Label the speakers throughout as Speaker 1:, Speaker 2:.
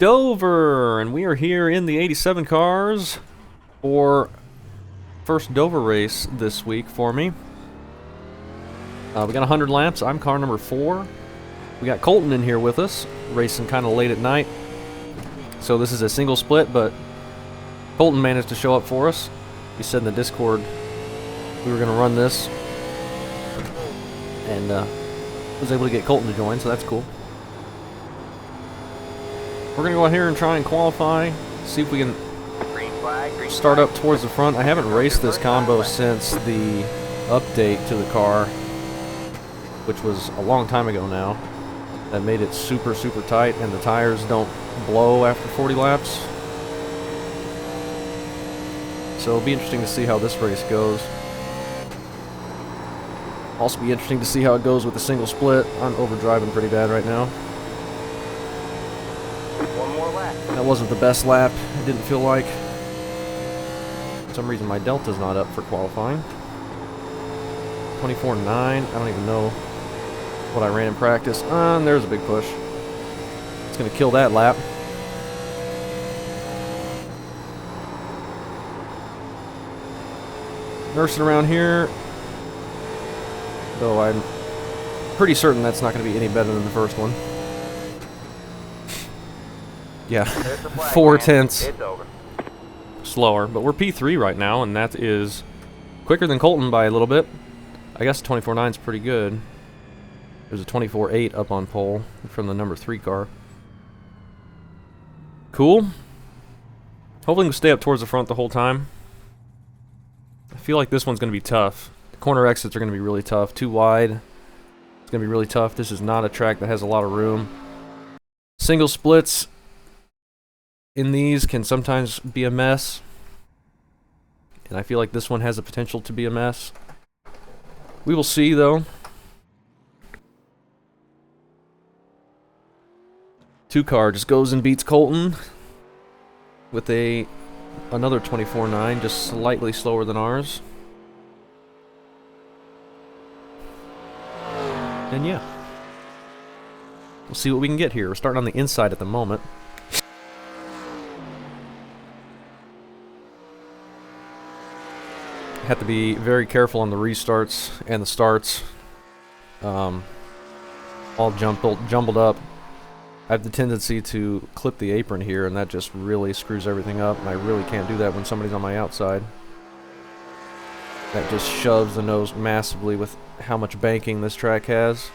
Speaker 1: Dover, and we are here in the 87 cars for first Dover race this week for me. We got 100 laps. I'm car number 4. We got Colton in here with us, racing kind of late at night. So this is a single split, but Colton managed to show up for us. He said in the Discord we were going to run this, and was able to get Colton to join, so that's cool. We're going to go out here and try and qualify, see if we can start up towards the front. I haven't raced this combo since the update to the car, which was a long time ago now. That made it super, super tight, and the tires don't blow after 40 laps. So it'll be interesting to see how this race goes. Also be interesting to see how it goes with the single split. I'm overdriving pretty bad right now.
Speaker 2: One more lap.
Speaker 1: That wasn't the best lap, it didn't feel like. For some reason my delta's not up for qualifying. 24.9, I don't even know what I ran in practice. And there's a big push. It's gonna kill that lap. Nursing around here. Though I'm pretty certain that's not gonna be any better than the first one. Yeah, 4/10 slower, but we're P3 right now, and that is quicker than Colton by a little bit. I guess 24.9 is pretty good. There's a 24.8 up on pole from the number 3 car. Cool. Hopefully we can stay up towards the front the whole time. I feel like this one's going to be tough. The corner exits are going to be really tough. Too wide. It's going to be really tough. This is not a track that has a lot of room. Single splits in these can sometimes be a mess, and I feel like this one has the potential to be a mess. We will see, though. 2 car just goes and beats Colton with another 24.9, just slightly slower than ours. And yeah, we'll see what we can get here. We're starting on the inside at the moment. Have to be very careful on the restarts and the starts. All jumbled up. I have the tendency to clip the apron here, and that just really screws everything up, and I really can't do that when somebody's on my outside. That just shoves the nose massively with how much banking this track has.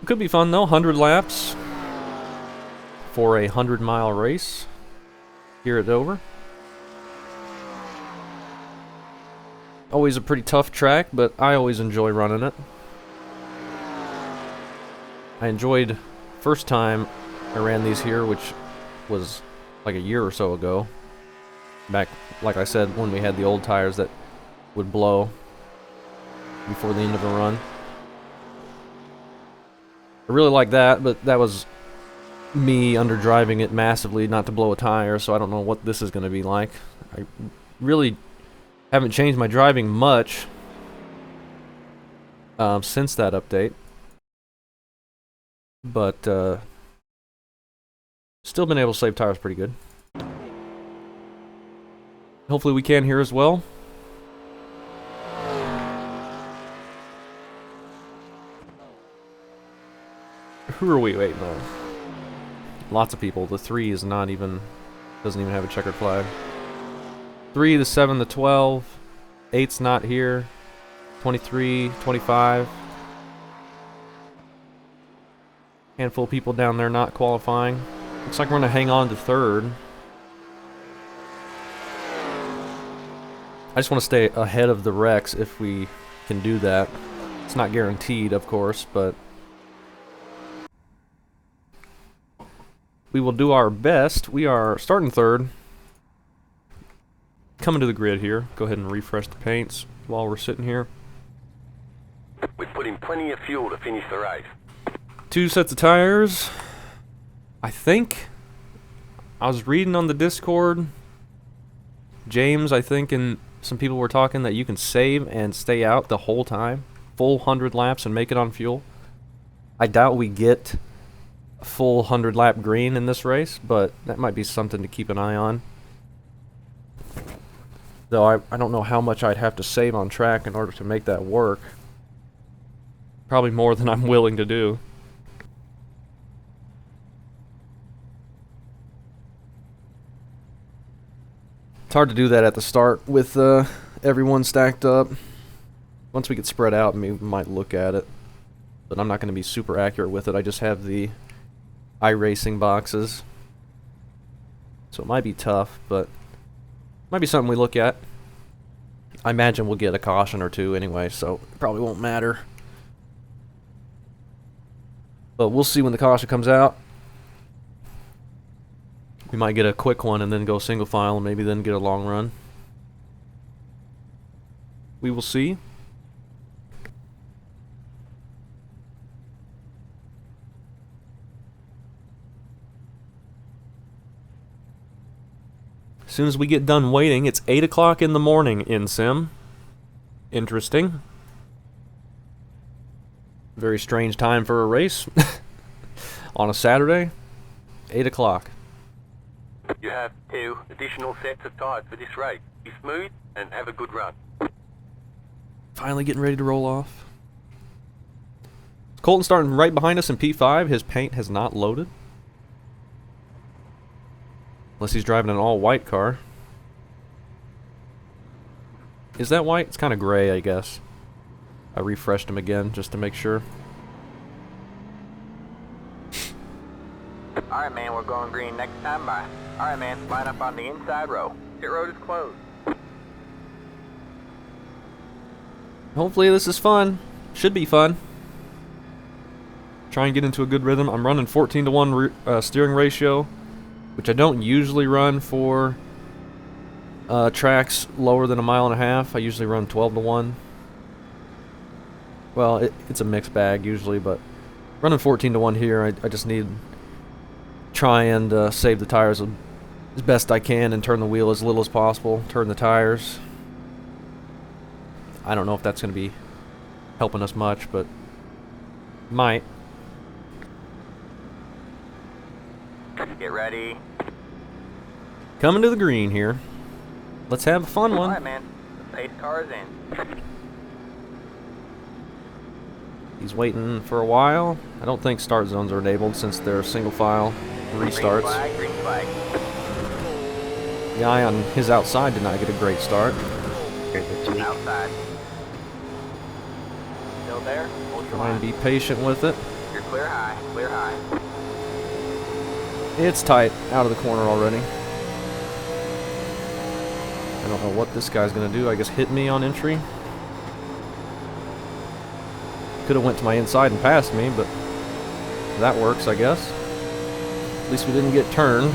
Speaker 1: It could be fun though, 100 laps for a 100-mile race here at Dover. Always a pretty tough track, but I always enjoy running it. I enjoyed first time I ran these here, which was like a year or so ago. Back, like I said, when we had the old tires that would blow before the end of a run. I really like that, but that was me underdriving it massively not to blow a tire, so I don't know what this is going to be like. I really haven't changed my driving much since that update. But still been able to save tires pretty good. Hopefully we can here as well. Who are we waiting on? Lots of people. The 3 is not even, doesn't even have a checkered flag. 3, the 7, the 12. 8's not here. 23, 25. Handful of people down there not qualifying. Looks like we're going to hang on to 3rd. I just want to stay ahead of the wrecks if we can do that. It's not guaranteed, of course, but we will do our best. We are starting 3rd. Coming to the grid here. Go ahead and refresh the paints while we're sitting here.
Speaker 2: We put in plenty of fuel to finish the race.
Speaker 1: 2 sets of tires. I think I was reading on the Discord, James, I think, and some people were talking that you can save and stay out the whole time, full 100 laps and make it on fuel. I doubt we get a full 100 lap green in this race, but that might be something to keep an eye on. Though I don't know how much I'd have to save on track in order to make that work. Probably more than I'm willing to do. It's hard to do that at the start with everyone stacked up. Once we get spread out, we might look at it. But I'm not going to be super accurate with it. I just have the iRacing boxes. So it might be tough, but might be something we look at. I imagine we'll get a caution or two anyway, so it probably won't matter. But we'll see when the caution comes out. We might get a quick one and then go single file and maybe then get a long run. We will see. As soon as we get done waiting, it's 8 o'clock in the morning in Sim. Interesting. Very strange time for a race. On a Saturday, 8 o'clock.
Speaker 2: You have 2 additional sets of tires for this race. Be smooth and have a good run.
Speaker 1: Finally getting ready to roll off. Colton starting right behind us in P5. His paint has not loaded. Unless he's driving an all-white car. Is that white? It's kind of gray, I guess. I refreshed him again just to make sure.
Speaker 3: Alright, man, we're going green next time by. Alright, man, line up on the inside row. Pit road is closed.
Speaker 1: Hopefully this is fun. Should be fun. Try and get into a good rhythm. I'm running 14-to-1 steering ratio, which I don't usually run for tracks lower than 1.5 miles. I usually run 12-to-1. Well, it's a mixed bag usually, but running 14-to-1 here, I just need try and save the tires as best I can and turn the wheel as little as possible. Turn the tires. I don't know if that's going to be helping us much, but might.
Speaker 3: Get ready.
Speaker 1: Coming to the green here. Let's have a fun one.
Speaker 3: Alright, man. The pace car is in.
Speaker 1: He's waiting for a while. I don't think start zones are enabled since they're single file restarts.
Speaker 3: Green flag.
Speaker 1: The guy on his outside did not get a great start.
Speaker 3: Outside. Still there? Hold your
Speaker 1: Try and
Speaker 3: line.
Speaker 1: be patient with it.
Speaker 3: You're clear high. Clear high.
Speaker 1: It's tight out of the corner already. I don't know what this guy's gonna do. I guess hit me on entry. Could have went to my inside and passed me, but that works, I guess. At least we didn't get turned.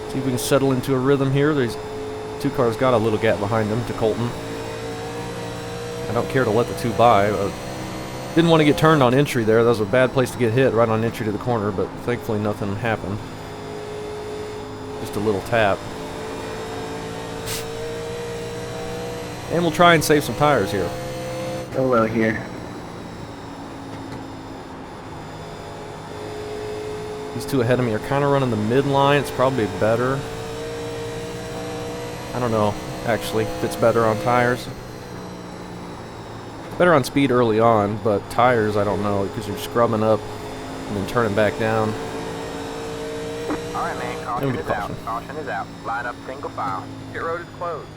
Speaker 1: See if we can settle into a rhythm here. These 2 cars got a little gap behind them to Colton. I don't care to let the 2 by. Didn't want to get turned on entry there. That was a bad place to get hit, right on entry to the corner, but thankfully nothing happened. Just a little tap. And we'll try and save some tires here.
Speaker 4: Solo here.
Speaker 1: These 2 ahead of me are kind of running the midline. It's probably better. I don't know, actually, if it's better on tires. It's better on speed early on, but tires, I don't know, because you're scrubbing up and then turning back down.
Speaker 3: Alright, man, caution is out. Caution is out. Line up single file. Pit road is closed.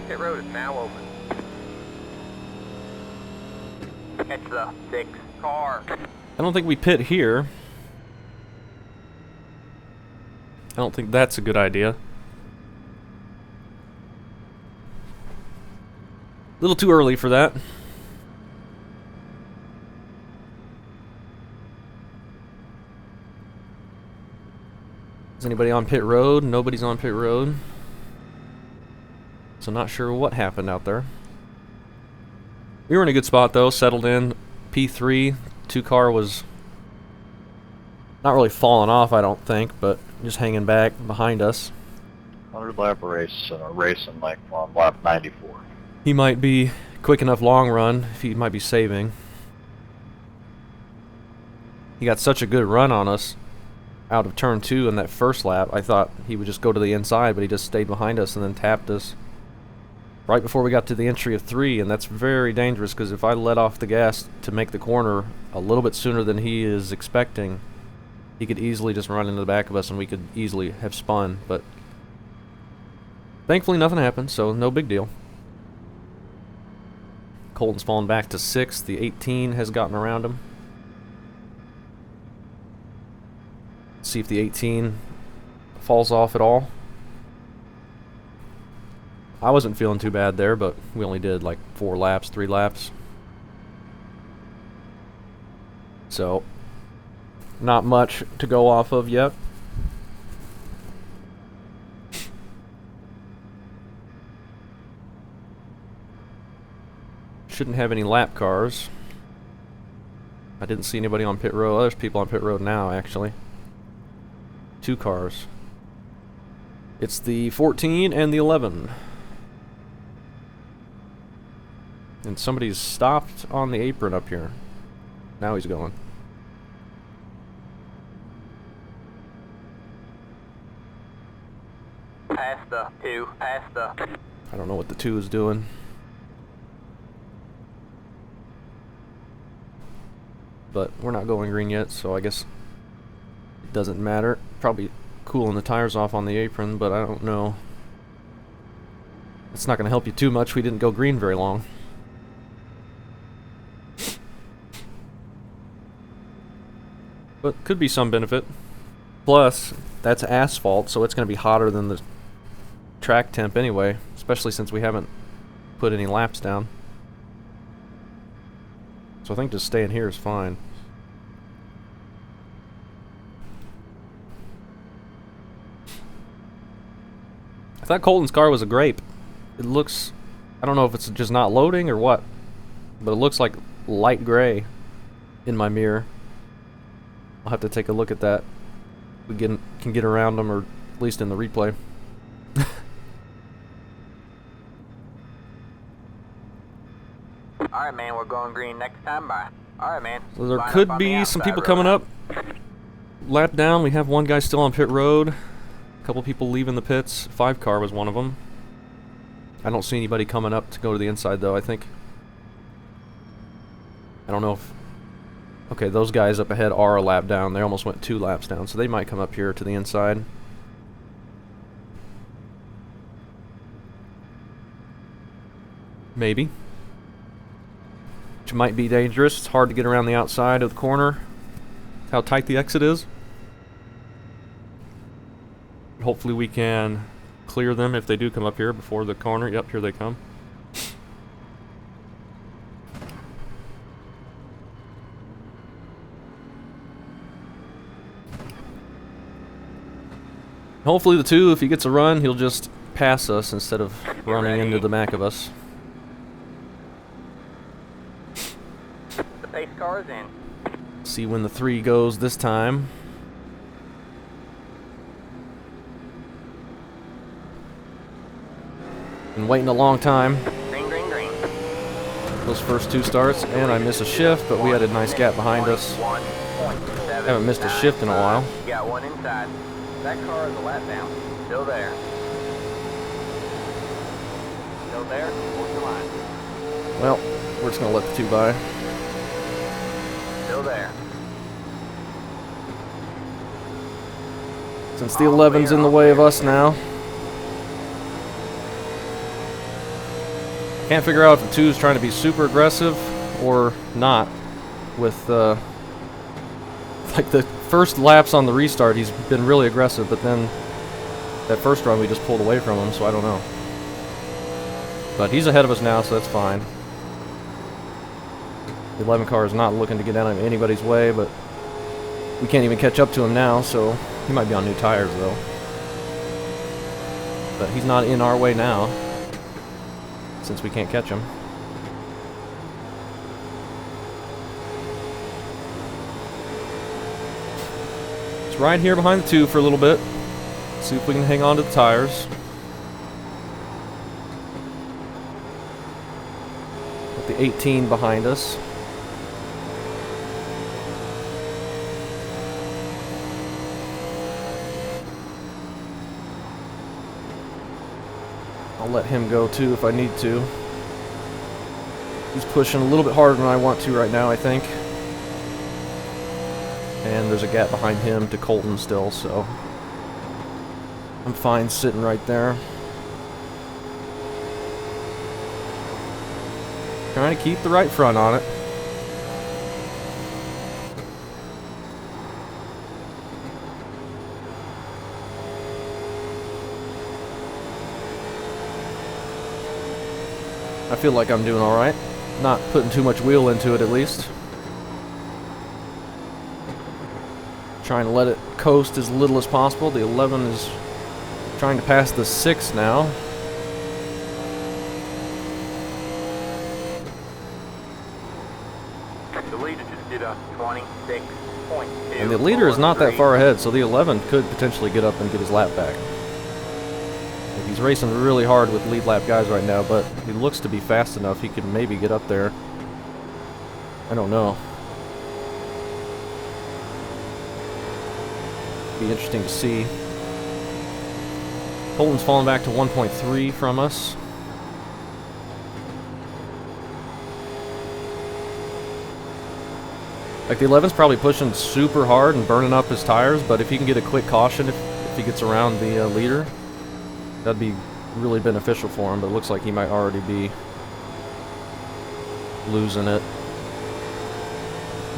Speaker 3: Pit road is now open. Catch the 6 car.
Speaker 1: I don't think we pit here. I don't think that's a good idea. A little too early for that. Is anybody on pit road? Nobody's on pit road. So not sure what happened out there. We were in a good spot though, settled in. P3, 2-car was not really falling off, I don't think, but just hanging back behind us.
Speaker 5: 100 lap race, racing like on lap 94.
Speaker 1: He might be quick enough long run, if he might be saving. He got such a good run on us out of turn 2 in that first lap. I thought he would just go to the inside, but he just stayed behind us and then tapped us right before we got to the entry of 3, and that's very dangerous because if I let off the gas to make the corner a little bit sooner than he is expecting, he could easily just run into the back of us and we could easily have spun, but thankfully nothing happened, so no big deal. Colton's fallen back to 6th. The 18 has gotten around him. See if the 18 falls off at all. I wasn't feeling too bad there, but we only did like 3 laps. So, not much to go off of yet. Shouldn't have any lap cars. I didn't see anybody on pit road. There's people on pit road now, actually. 2 cars. It's the 14 and the 11. And somebody's stopped on the apron up here. Now he's going.
Speaker 3: Past the 2, past the...
Speaker 1: I don't know what the 2 is doing. But we're not going green yet, so I guess it doesn't matter. Probably cooling the tires off on the apron, but I don't know. It's not going to help you too much. We didn't go green very long. But could be some benefit. Plus, that's asphalt, so it's going to be hotter than the track temp anyway, especially since we haven't put any laps down. So I think just staying here is fine. I thought Colton's car was a grape. It looks, I don't know if it's just not loading or what, but it looks like light gray in my mirror. I'll have to take a look at that. We can get around them, or at least in the replay.
Speaker 3: Alright, man, we're going green next time by. Alright, man.
Speaker 1: So there
Speaker 3: Line up
Speaker 1: could
Speaker 3: on the
Speaker 1: be some
Speaker 3: outside
Speaker 1: people
Speaker 3: road.
Speaker 1: coming up. Lap down, we have one guy still on pit road. A couple people leaving the pits. 5-car was one of them. I don't see anybody coming up to go to the inside, though, I think. I don't know if... Okay, those guys up ahead are a lap down. They almost went 2 laps down, so they might come up here to the inside. Maybe. Which might be dangerous. It's hard to get around the outside of the corner. How tight the exit is. Hopefully we can clear them if they do come up here before the corner. Yep, here they come. Hopefully the 2, if he gets a run, he'll just pass us instead of running into the back of us.
Speaker 3: The pace car is in.
Speaker 1: See when the 3 goes this time. Been waiting a long time.
Speaker 3: Green, green, green.
Speaker 1: Those first 2 starts, and I missed a shift, but we had a nice gap behind us.
Speaker 3: 1.7.
Speaker 1: Haven't missed a shift in a while.
Speaker 3: You got one inside. That car is a lap down. Still there. Still there. What's the line?
Speaker 1: Well, we're just gonna let the 2 by.
Speaker 3: Still there.
Speaker 1: Since the 11's in the way of us now. Can't figure out if the 2 is trying to be super aggressive or not. With like the first laps on the restart, he's been really aggressive, but then that first run we just pulled away from him, so I don't know. But he's ahead of us now, so that's fine. The 11 car is not looking to get out of anybody's way, but we can't even catch up to him now, so he might be on new tires though. But he's not in our way now, since we can't catch him. right here behind the 2 for a little bit. See if we can hang on to the tires. Got the 18 behind us. I'll let him go too if I need to. He's pushing a little bit harder than I want to right now, I think. And there's a gap behind him to Colton still, so I'm fine sitting right there. Trying to keep the right front on it. I feel like I'm doing alright. Not putting too much wheel into it, at least. Trying to let it coast as little as possible. The 11 is trying to pass the 6 now.
Speaker 2: The leader just did a
Speaker 3: 26.2.
Speaker 1: And the leader is not that far ahead, so the 11 could potentially get up and get his lap back. He's racing really hard with lead lap guys right now, but he looks to be fast enough he can maybe get up there. I don't know. Be interesting to see. Colton's fallen back to 1.3 from us. Like, the 11's probably pushing super hard and burning up his tires, but if he can get a quick caution if he gets around the leader, that'd be really beneficial for him, but it looks like he might already be losing it.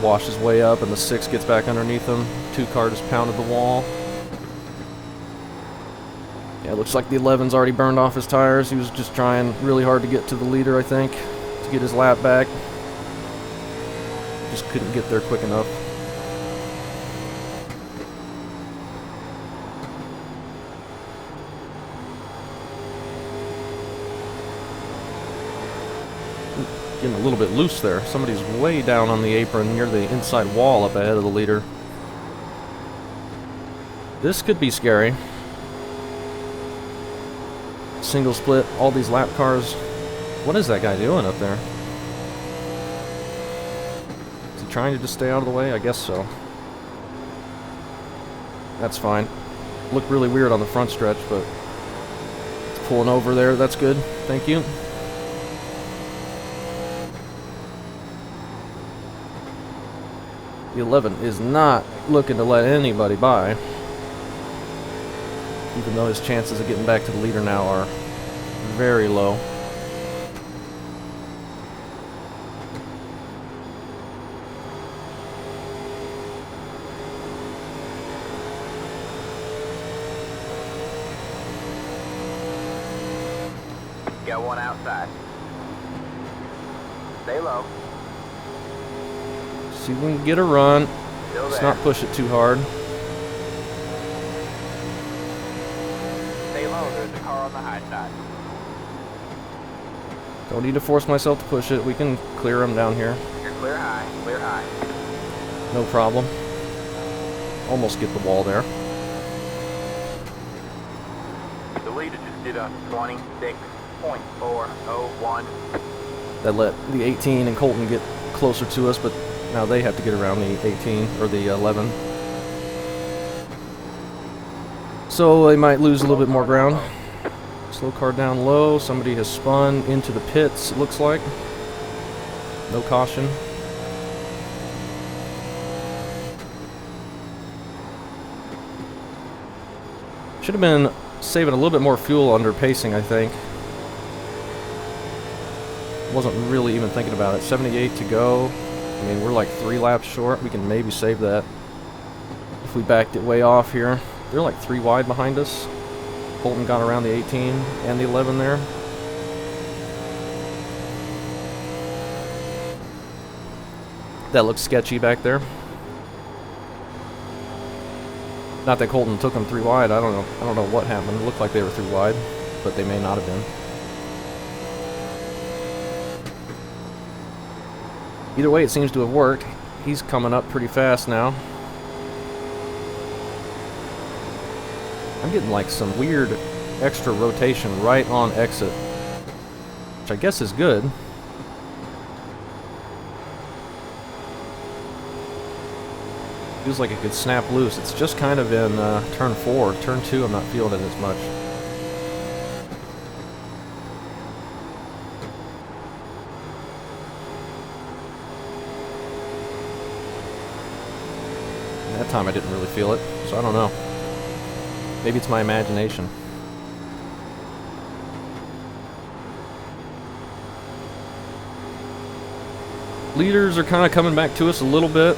Speaker 1: Washed his way up, and the 6 gets back underneath him. 2 car just pounded the wall. Yeah, it looks like the 11's already burned off his tires. He was just trying really hard to get to the leader, I think, to get his lap back. Just couldn't get there quick enough. Getting a little bit loose there. Somebody's way down on the apron near the inside wall up ahead of the leader. This could be scary. Single split, all these lap cars. What is that guy doing up there? Is he trying to just stay out of the way? I guess so. That's fine. Looked really weird on the front stretch, but it's pulling over there. That's good. Thank you. The 11 is not looking to let anybody by, even though his chances of getting back to the leader now are very low.
Speaker 3: Got one outside. Stay low.
Speaker 1: See if we can get a run.
Speaker 3: Still
Speaker 1: Let's
Speaker 3: there.
Speaker 1: not push it too hard.
Speaker 3: Stay low. There's a car on the high side.
Speaker 1: Don't need to force myself to push it. We can clear him down here.
Speaker 3: You're clear high. Clear high.
Speaker 1: No problem. Almost get the wall there.
Speaker 2: The leader just did a
Speaker 3: 26.401.
Speaker 1: That let the 18 and Colton get closer to us, but now they have to get around the 18 or the 11. So they might lose a little bit more ground. Slow car down low. Somebody has spun into the pits, it looks like. No caution. Should have been saving a little bit more fuel under pacing, I think. Wasn't really even thinking about it. 78 to go. I mean, we're like 3 laps short. We can maybe save that if we backed it way off here. They're like 3 wide behind us. Colton got around the 18 and the 11 there. That looks sketchy back there. Not that Colton took them 3 wide. I don't know what happened. It looked like they were 3 wide, but they may not have been. Either way, it seems to have worked. He's coming up pretty fast now. getting like some weird extra rotation right on exit, which I guess is good. Feels like it could snap loose. It's just kind of in turn 4. Turn 2, I'm not feeling it as much. And that time I didn't really feel it, so I don't know. Maybe it's my imagination. Leaders are kind of coming back to us a little bit.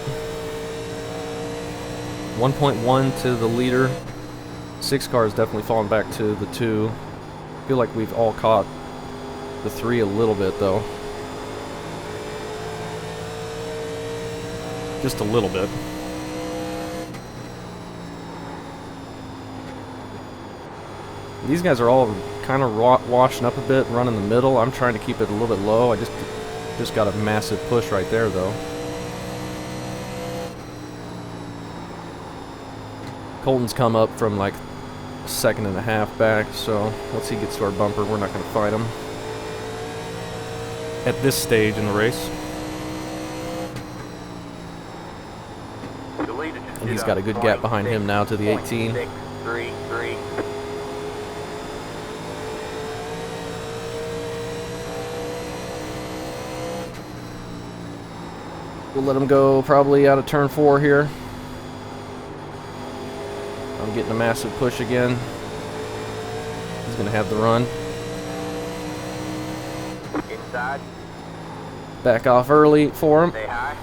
Speaker 1: 1.1 to the leader. 6 car is definitely falling back to the 2. I feel like we've all caught the 3 a little bit though. Just a little bit. These guys are all kind of washing up a bit, running the middle. I'm trying to keep it a little bit low. I just got a massive push right there though. Colton's come up from like a second and a half back, so once he gets to our bumper, we're not going to fight him at this stage in the race. And he's got a good gap behind him now to the 18.
Speaker 3: 633.
Speaker 1: We'll let him go probably out of turn 4 here. I'm getting a massive push again. He's going to have the run.
Speaker 3: Inside.
Speaker 1: Back off early for him.
Speaker 3: Stay high.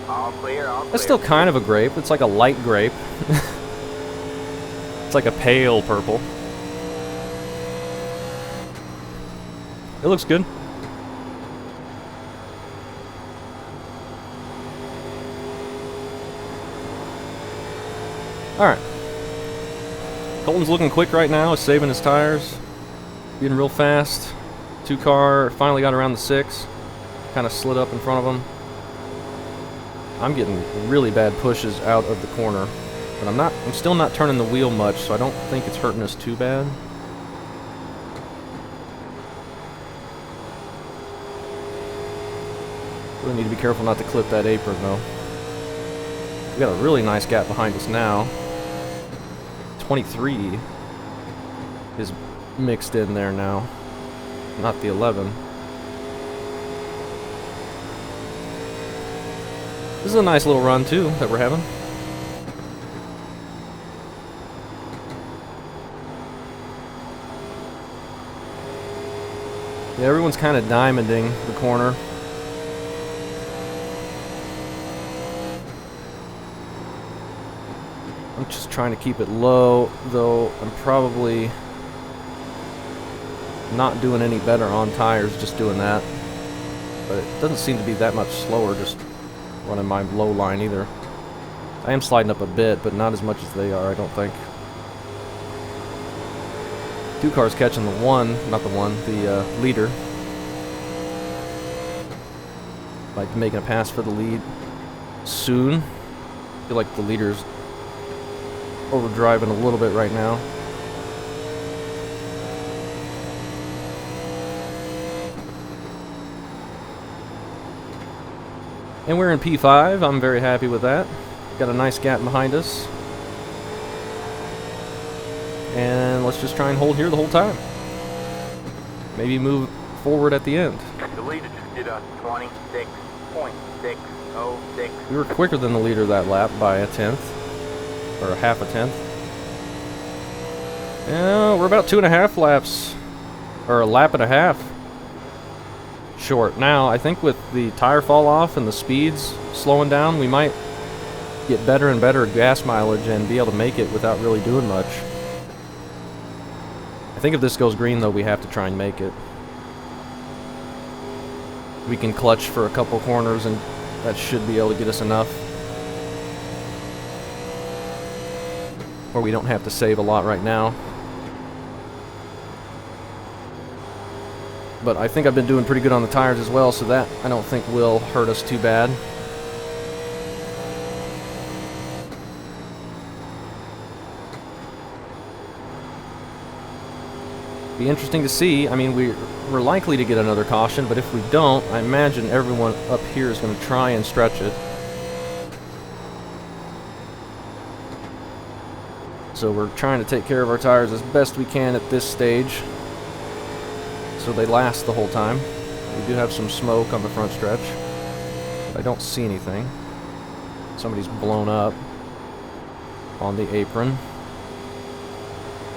Speaker 3: All clear, all clear.
Speaker 1: That's still kind of a grape. It's like a light grape. It's like a pale purple. It looks good. Alright. Colton's looking quick right now. He's saving his tires. Getting real fast. 2 car. Finally got around the 6. Kind of slid up in front of him. I'm getting really bad pushes out of the corner. But I'm still not turning the wheel much, so I don't think it's hurting us too bad. Really need to be careful not to clip that apron though. We got a really nice gap behind us now. 23 is mixed in there now, not the 11. This is a nice little run too that we're having. Yeah, everyone's kind of diamonding the corner. I'm just trying to keep it low, though I'm probably not doing any better on tires just doing that. But it doesn't seem to be that much slower just running my low line either. I am sliding up a bit, but not as much as they are, I don't think. 2 cars catching the the leader. Like making a pass for the lead soon. I feel like the leader's overdriving a little bit right now. And we're in P5. I'm very happy with that. Got a nice gap behind us. And let's just try and hold here the whole time. Maybe move forward at the end.
Speaker 3: The leader just did a 26.606.
Speaker 1: We were quicker than the leader that lap by a tenth. Or a half a tenth. Yeah, we're about 2.5 laps. Or a lap and a half short. Now, I think with the tire fall off and the speeds slowing down, we might get better and better gas mileage and be able to make it without really doing much. I think if this goes green, though, we have to try and make it. We can clutch for a couple corners, and that should be able to get us enough. Or we don't have to save a lot right now. But I think I've been doing pretty good on the tires as well, so that I don't think will hurt us too bad. Be interesting to see. I mean, we're likely to get another caution, but if we don't, I imagine everyone up here is going to try and stretch it. So we're trying to take care of our tires as best we can at this stage, so they last the whole time. We do have some smoke on the front stretch, but I don't see anything. Somebody's blown up on the apron.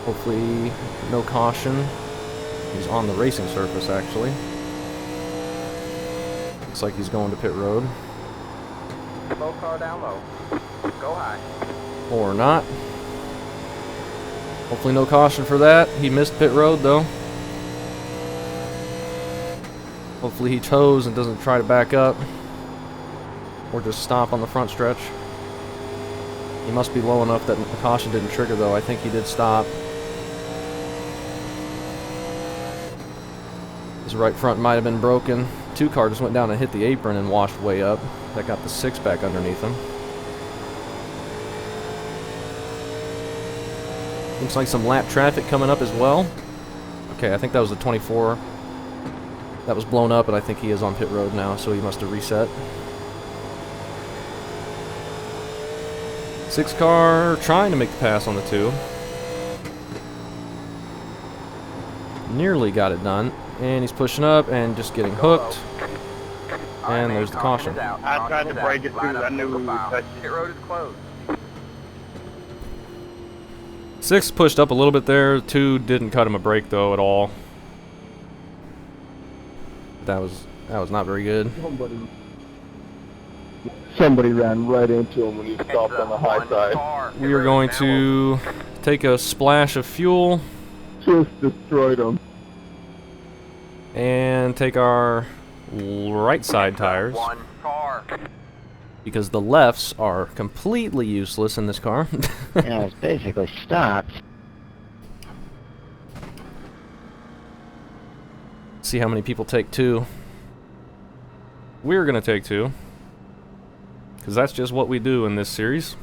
Speaker 1: Hopefully no caution. He's on the racing surface, actually. Looks like he's going to pit road.
Speaker 3: Low car down low. Go high.
Speaker 1: Or not. Hopefully no caution for that. He missed pit road, though. Hopefully he tows and doesn't try to back up. Or just stop on the front stretch. He must be low enough that the caution didn't trigger, though. I think he did stop. His right front might have been broken. 2 car just went down and hit the apron and washed way up. That got the 6 back underneath him. Looks like some lap traffic coming up as well. Okay, I think that was the 24. That was blown up, and I think he is on pit road now, so he must have reset. 6 car trying to make the pass on the 2. Nearly got it done. And he's pushing up and just getting hooked. And there's the caution.
Speaker 5: I tried to break it through. I knew we would touch
Speaker 3: Pit road is closed.
Speaker 1: 6 pushed up a little bit there. 2 didn't cut him a break though at all. That was not very good.
Speaker 4: Somebody ran right into him when he stopped on the high side.
Speaker 1: We are going to take a splash of fuel
Speaker 4: Just destroyed him.
Speaker 1: and take our right side tires,
Speaker 3: One car.
Speaker 1: because the lefts are completely useless in this car.
Speaker 5: Yeah, it's basically stopped.
Speaker 1: See how many people take 2. We're gonna take 2, because that's just what we do in this series.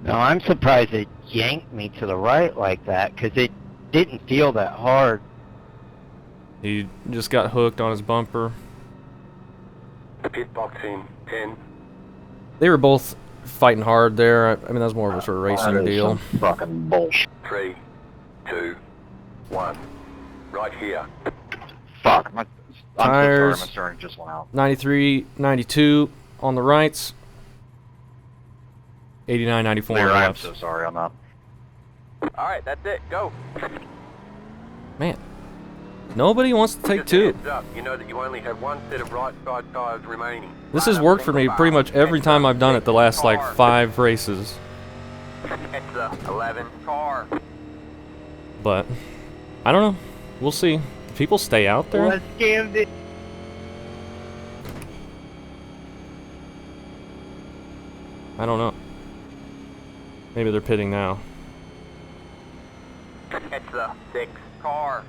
Speaker 5: No, I'm surprised it yanked me to the right like that, because it didn't feel that hard.
Speaker 1: He just got hooked on his bumper.
Speaker 2: Pit box in 10.
Speaker 1: They were both fighting hard there. I mean, that was more of a sort of racing
Speaker 5: That is
Speaker 1: deal.
Speaker 5: some fucking bullshit.
Speaker 2: 3, 2, 1. Right here.
Speaker 5: Fuck. I'm so sorry,
Speaker 1: Tires.
Speaker 5: my stern just went out.
Speaker 1: 93, 92 on the rights. 89, 94 on
Speaker 5: Clear,
Speaker 1: the
Speaker 5: I'm
Speaker 1: lefts.
Speaker 5: so sorry on that.
Speaker 3: Alright, that's it. Go.
Speaker 1: Man, nobody wants to take
Speaker 2: Just a
Speaker 1: 2.
Speaker 2: heads up, you know that you only have 1 set of right side tires remaining.
Speaker 1: This has worked for me pretty much every time I've done it the last like 5 races.
Speaker 3: It's the 11 car.
Speaker 1: But I don't know. We'll see. Do people stay out there?
Speaker 5: Let's scammed it.
Speaker 1: I don't know. Maybe they're pitting now.
Speaker 3: It's the 6 car.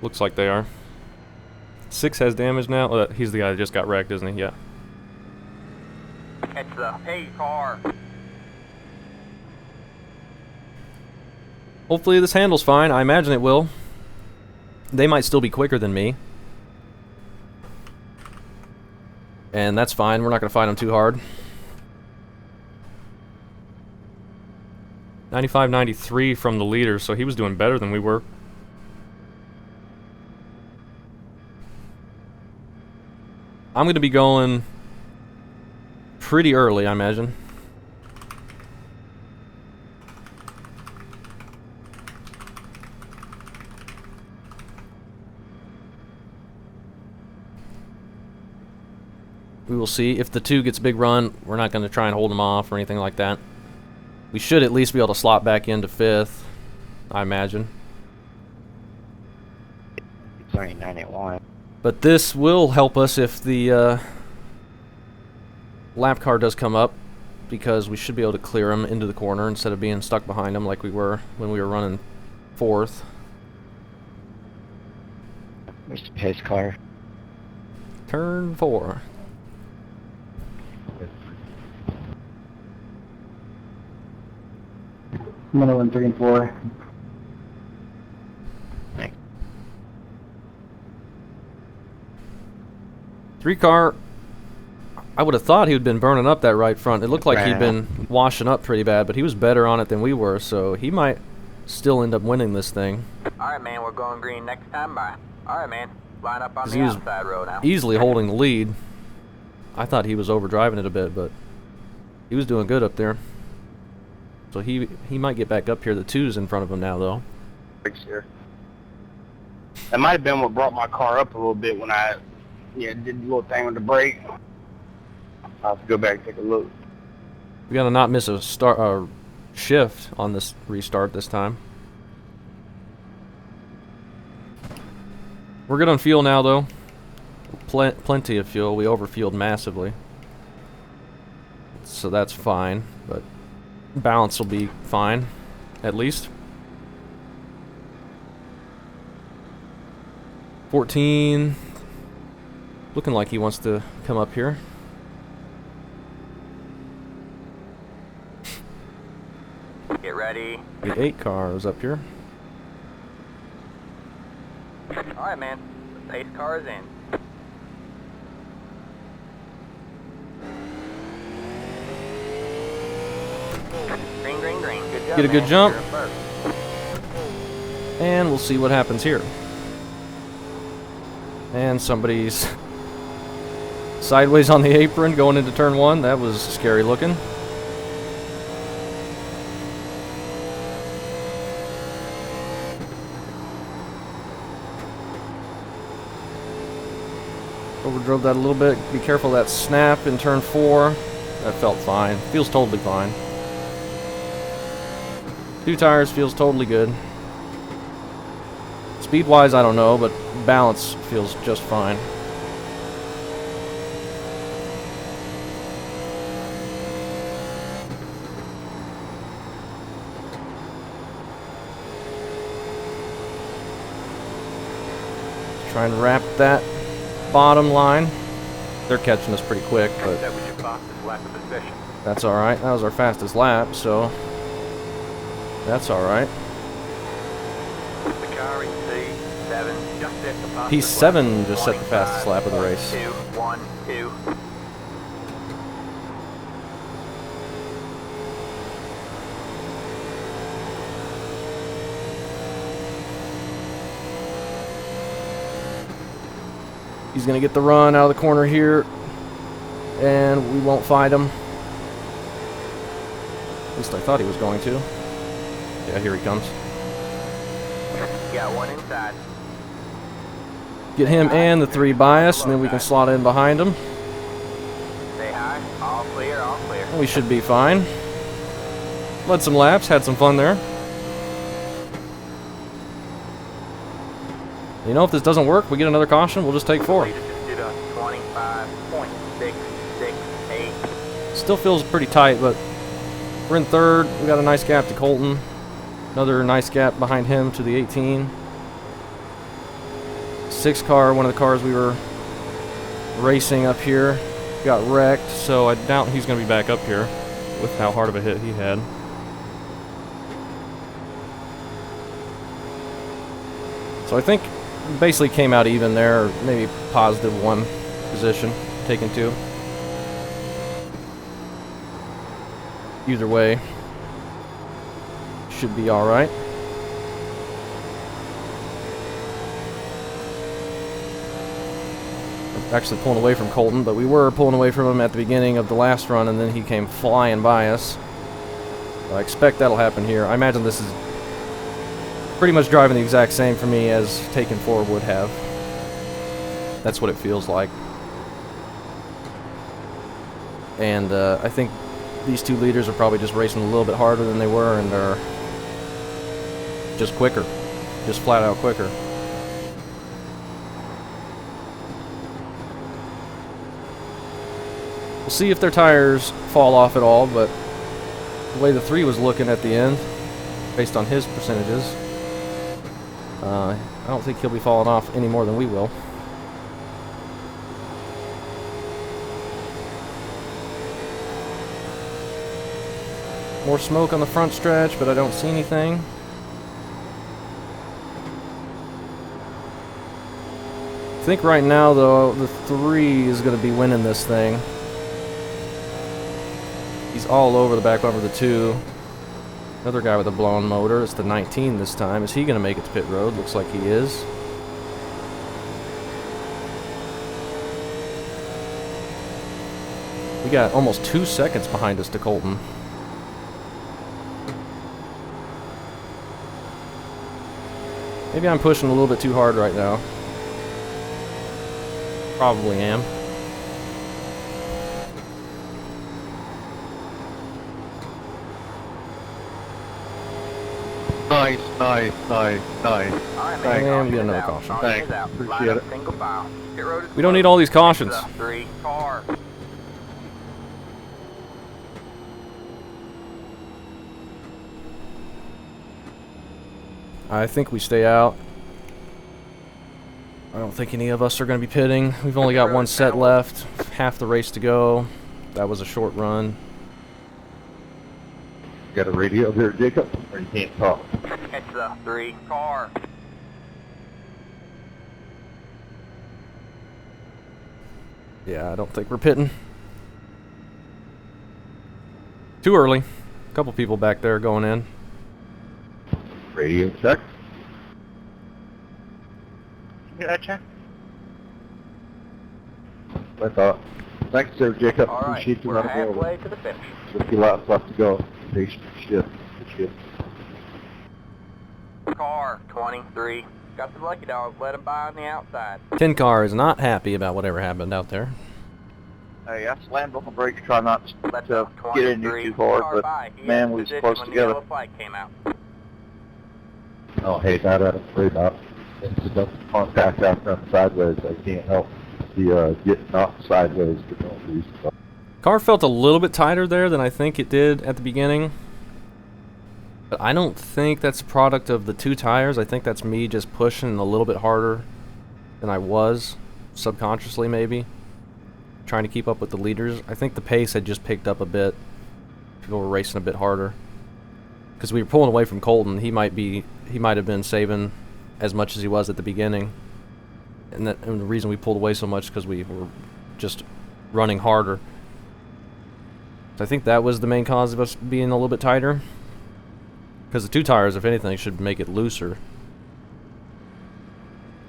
Speaker 1: Looks like they are. 6 has damage now. He's the guy that just got wrecked, isn't he? Yeah.
Speaker 3: It's the 8 car.
Speaker 1: Hopefully this handles fine. I imagine it will. They might still be quicker than me. And that's fine. We're not going to fight them too hard. 95, 93 from the leader, so he was doing better than we were. I'm going to be going pretty early, I imagine. We will see. If the 2 gets a big run, we're not going to try and hold them off or anything like that. We should at least be able to slot back into 5th, I imagine.
Speaker 5: It's only 91.
Speaker 1: But this will help us if the lap car does come up, because we should be able to clear them into the corner instead of being stuck behind them like we were when we were running 4th.
Speaker 5: Where's the pace car?
Speaker 1: Turn 4.
Speaker 4: I'm gonna win 3 and 4.
Speaker 1: 3 car, I would have thought he had been burning up that right front. It looked like he'd been washing up pretty bad, but he was better on it than we were, so he might still end up winning this thing.
Speaker 3: Alright, man, we're going green next time by. Alright, man, line up on
Speaker 1: 'Cause
Speaker 3: the
Speaker 1: he was
Speaker 3: outside row now.
Speaker 1: easily holding the lead. I thought he was overdriving it a bit, but he was doing good up there. So he might get back up here. The 2's in front of him now, though.
Speaker 5: Here. That might have been what brought my car up a little bit when I did the little thing with the brake. I'll have to go back and take a look.
Speaker 1: We gotta not miss a shift on this restart this time. We're good on fuel now, though. Plenty of fuel. We overfueled massively, so that's fine. But balance will be fine, at least. 14. Looking like he wants to come up here.
Speaker 3: Get ready.
Speaker 1: The 8 car is up here.
Speaker 3: Alright, man, the pace car is in. Green, green, green. Good job,
Speaker 1: Get a good
Speaker 3: man.
Speaker 1: jump.
Speaker 3: You're first.
Speaker 1: And we'll see what happens here. And somebody's sideways on the apron going into turn 1. That was scary looking. Overdrove that a little bit. Be careful of that snap in turn 4. That felt fine. Feels totally fine. 2 tires feels totally good. Speed-wise, I don't know, but balance feels just fine. Try and wrap that bottom line. They're catching us pretty quick, but
Speaker 2: That was your fastest lap of the session.
Speaker 1: that's alright. That was our fastest lap, so that's alright.
Speaker 2: The car in P7 just set the fastest
Speaker 1: P7 just set the fastest lap of the race.
Speaker 3: 2, 1, 2.
Speaker 1: He's going to get the run out of the corner here, and we won't find him. At least I thought he was going to. Yeah, here he comes.
Speaker 3: Got one inside.
Speaker 1: Get him and the 3 bias, and then we can slot in behind him.
Speaker 3: Stay high. All clear, all clear.
Speaker 1: We should be fine. Led some laps, had some fun there. You know, if this doesn't work, we get another caution, we'll just take 4.
Speaker 2: leader just did a
Speaker 3: 25.668.
Speaker 1: Still feels pretty tight, but we're in 3rd. We got a nice gap to Colton. Another nice gap behind him to the 18. 6 car, one of the cars we were racing up here, got wrecked, so I doubt he's going to be back up here with how hard of a hit he had. So I think basically came out even there, or maybe positive 1 position, taken 2. Either way, should be alright. Actually pulling away from Colton, but we were pulling away from him at the beginning of the last run, and then he came flying by us. I expect that'll happen here. I imagine this is pretty much driving the exact same for me as taking 4 would have. That's what it feels like. And I think these 2 leaders are probably just racing a little bit harder than they were, and are just quicker. Just flat out quicker. We'll see if their tires fall off at all, but the way the 3 was looking at the end, based on his percentages, I don't think he'll be falling off any more than we will. More smoke on the front stretch, but I don't see anything. think right now, though, the 3 is going to be winning this thing. He's all over the back bumper of the 2. Another guy with a blown motor. It's the 19 this time. Is he going to make it to pit road? Looks like he is. We got almost 2 seconds behind us to Colton. Maybe I'm pushing a little bit too hard right now. Probably am.
Speaker 6: Nice.
Speaker 3: Alright, man.
Speaker 1: And get another
Speaker 3: Caution
Speaker 1: caution.
Speaker 3: is out.
Speaker 6: Thanks.
Speaker 3: Line
Speaker 6: Appreciate
Speaker 3: up
Speaker 6: it.
Speaker 3: single file. Pit road is
Speaker 1: We don't
Speaker 3: closed.
Speaker 1: need all these cautions.
Speaker 3: Exit 3 car.
Speaker 1: I think we stay out. I don't think any of us are going to be pitting. We've only got one set left. Half the race to go. That was a short run.
Speaker 6: Got a radio there, Jacob, or you can't talk?
Speaker 3: Exit 3 car.
Speaker 1: Yeah, I don't think we're pitting. Too early. A couple people back there going in.
Speaker 6: Radio check.
Speaker 5: Gotcha.
Speaker 6: I thought. Thanks, sir, Jacob.
Speaker 3: Alright,
Speaker 6: Appreciate you
Speaker 3: we're
Speaker 6: running over.
Speaker 3: halfway to the finish.
Speaker 6: Just a few laps left to go. Station shift. Shift.
Speaker 3: Car 23. Got the lucky dog. Let him by on the outside.
Speaker 1: 10 car is not happy about whatever happened out there.
Speaker 5: Hey, I slammed on the brakes, try not
Speaker 3: Let
Speaker 5: to
Speaker 3: the
Speaker 5: get in you
Speaker 3: 23
Speaker 5: too hard,
Speaker 3: car
Speaker 5: but
Speaker 3: by. He
Speaker 5: man,
Speaker 3: had
Speaker 5: we was
Speaker 3: position
Speaker 5: close
Speaker 3: when the
Speaker 5: together.
Speaker 3: yellow flag came out.
Speaker 6: Oh, hey, that I don't worry about. Incidental contact after I'm sideways. I can't help the getting knocked sideways for no reason.
Speaker 1: Car felt a little bit tighter there than I think it did at the beginning. But I don't think that's a product of the 2 tires. I think that's me just pushing a little bit harder than I was, subconsciously maybe. Trying to keep up with the leaders. I think the pace had just picked up a bit. People were racing a bit harder. Because we were pulling away from Colton. He might have been saving as much as he was at the beginning. And the reason we pulled away so much is because we were just running harder. So I think that was the main cause of us being a little bit tighter. Because the 2 tires, if anything, should make it looser.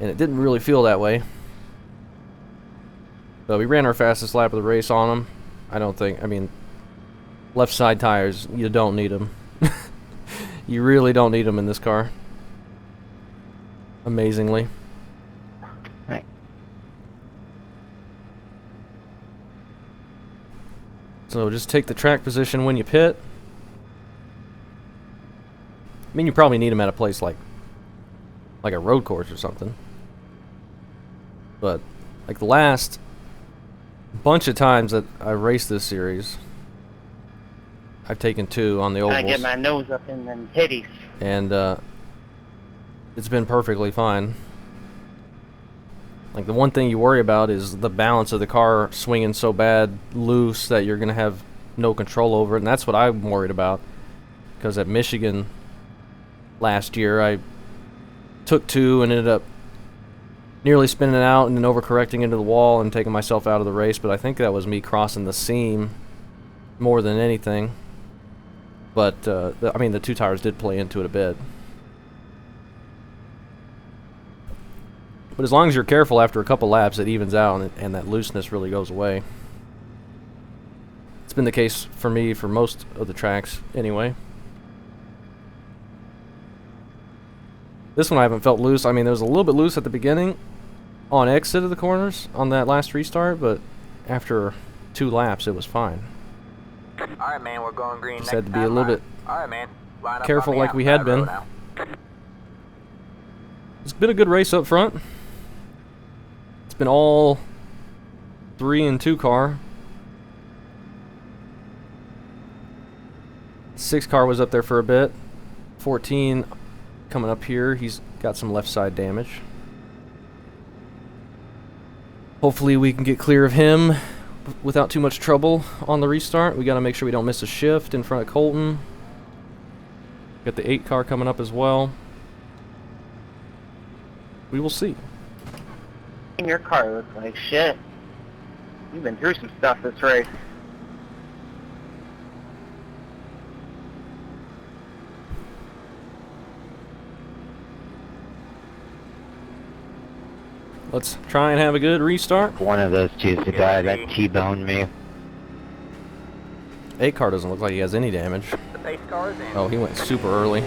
Speaker 1: And it didn't really feel that way. But we ran our fastest lap of the race on them. I mean, left side tires, you don't need them. You really don't need them in this car. Amazingly.
Speaker 5: Right.
Speaker 1: So just take the track position when you pit. I mean, you probably need them at a place like a road course or something. But like the last bunch of times that I raced this series, I've taken 2 on the ovals.
Speaker 5: I get my nose up in them titties.
Speaker 1: And it's been perfectly fine. Like the one thing you worry about is the balance of the car swinging so bad loose that you're gonna have no control over it, and that's what I'm worried about. Because at Michigan last year, I took 2 and ended up nearly spinning out and then overcorrecting into the wall and taking myself out of the race. But I think that was me crossing the seam more than anything. But I mean, the 2 tires did play into it a bit. But as long as you're careful after a couple laps, it evens out and that looseness really goes away. It's been the case for me for most of the tracks anyway. This one I haven't felt loose. I mean, it was a little bit loose at the beginning on exit of the corners on that last restart, but after 2 laps it was fine.
Speaker 3: Alright, man, we're going green.
Speaker 1: Just
Speaker 3: next
Speaker 1: had to be a
Speaker 3: time
Speaker 1: little
Speaker 3: by.
Speaker 1: bit
Speaker 3: Alright, man. Line up
Speaker 1: careful
Speaker 3: on the
Speaker 1: like we had
Speaker 3: outside row
Speaker 1: been.
Speaker 3: now.
Speaker 1: It's been a good race up front. It's been all 3 and 2 car. 6 car was up there for a bit. 14 coming up here. He's got some left side damage. Hopefully we can get clear of him without too much trouble on the restart. We got to make sure we don't miss a shift in front of Colton. Got the 8 car coming up as well. We will see.
Speaker 5: Your car looks like shit. You've been through some stuff this race.
Speaker 1: Let's try and have a good restart.
Speaker 7: One of those two's the guy that T-boned me.
Speaker 1: 8 car doesn't look like he has any damage.
Speaker 3: The pace car is in.
Speaker 1: Oh, he went super early.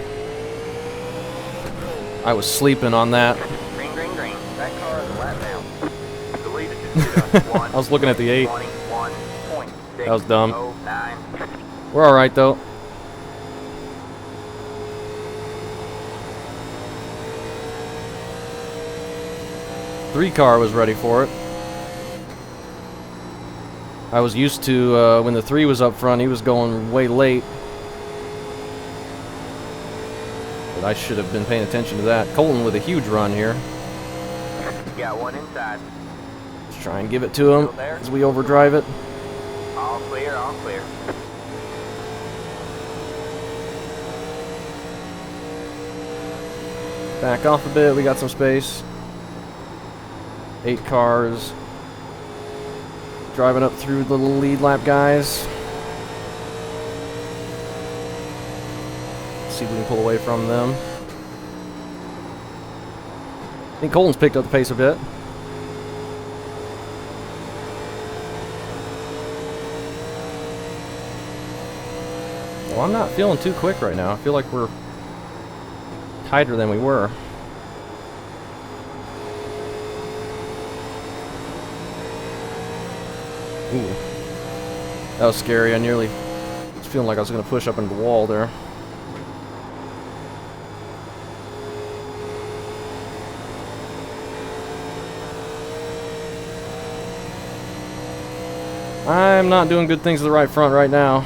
Speaker 1: I was sleeping on that.
Speaker 3: Green, green, green. That car is a lap down.
Speaker 2: The leader just did a
Speaker 1: I was looking at the 8.
Speaker 3: 21.609.
Speaker 1: That was dumb. We're alright though. Three car was ready for it. I was used to when the 3 was up front, he was going way late. But I should have been paying attention to that. Colton with a huge run here.
Speaker 3: Got one inside.
Speaker 1: Let's try and give it to him as we overdrive it.
Speaker 3: All clear, all clear.
Speaker 1: Back off a bit, we got some space. 8 cars. Driving up through the little lead lap guys. See if we can pull away from them. I think Colton's picked up the pace a bit. Well, I'm not feeling too quick right now. I feel like we're tighter than we were. Ooh. That was scary. I nearly was feeling like I was going to push up into the wall there. I'm not doing good things to the right front right now.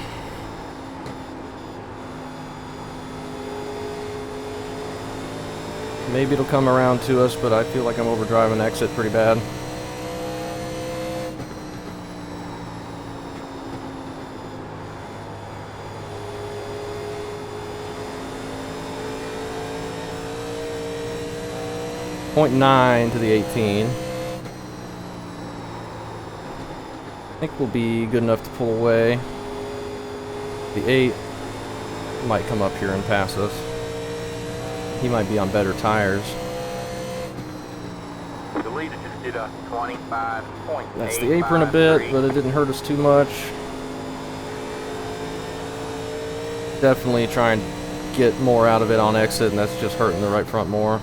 Speaker 1: Maybe it'll come around to us, but I feel like I'm overdriving exit pretty bad. .9 to the 18. I think we'll be good enough to pull away. The 8 might come up here and pass us. He might be on better tires.
Speaker 2: The leader just did a
Speaker 3: 25.853.
Speaker 1: That's the apron a bit, but it didn't hurt us too much. Definitely try and get more out of it on exit, and that's just hurting the right front more.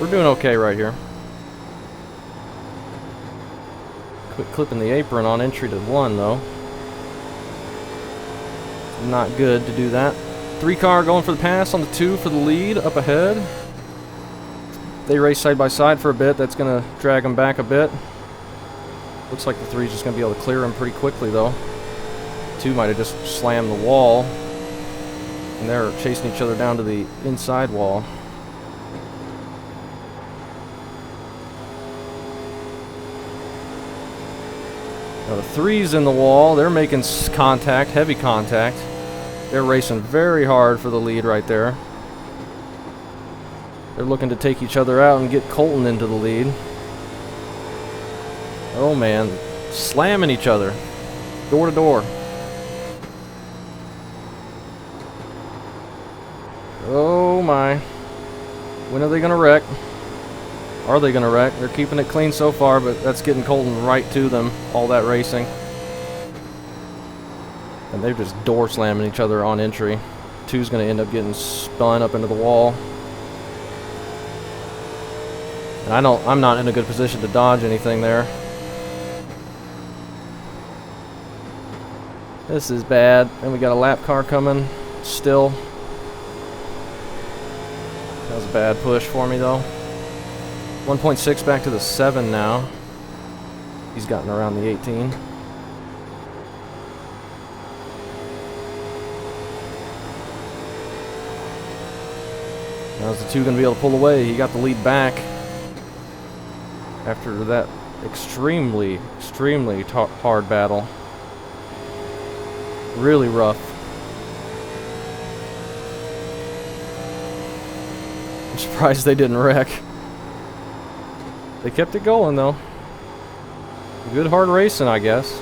Speaker 1: We're doing okay right here. Quit clipping the apron on entry to 1 though. Not good to do that. 3 car going for the pass on the 2 for the lead up ahead. They race side by side for a bit. That's going to drag them back a bit. Looks like the 3's just going to be able to clear them pretty quickly though. 2 might have just slammed the wall. And they're chasing each other down to the inside wall. Now the 3's in the wall. They're making contact, heavy contact. They're racing very hard for the lead right there. They're looking to take each other out and get Colton into the lead. Oh man, slamming each other, door to door. Oh my. When are they gonna wreck? Are they gonna wreck? They're keeping it clean so far, but that's getting Colton right to them, all that racing. And they're just door slamming each other on entry. 2's gonna end up getting spun up into the wall. And I'm not in a good position to dodge anything there. This is bad. And we got a lap car coming still. That was a bad push for me though. 1.6 back to the 7 now. He's gotten around the 18. Now's the 2 going to be able to pull away. He got the lead back after that extremely hard battle. Really rough. I'm surprised they didn't wreck. They kept it going though. Good hard racing, I guess.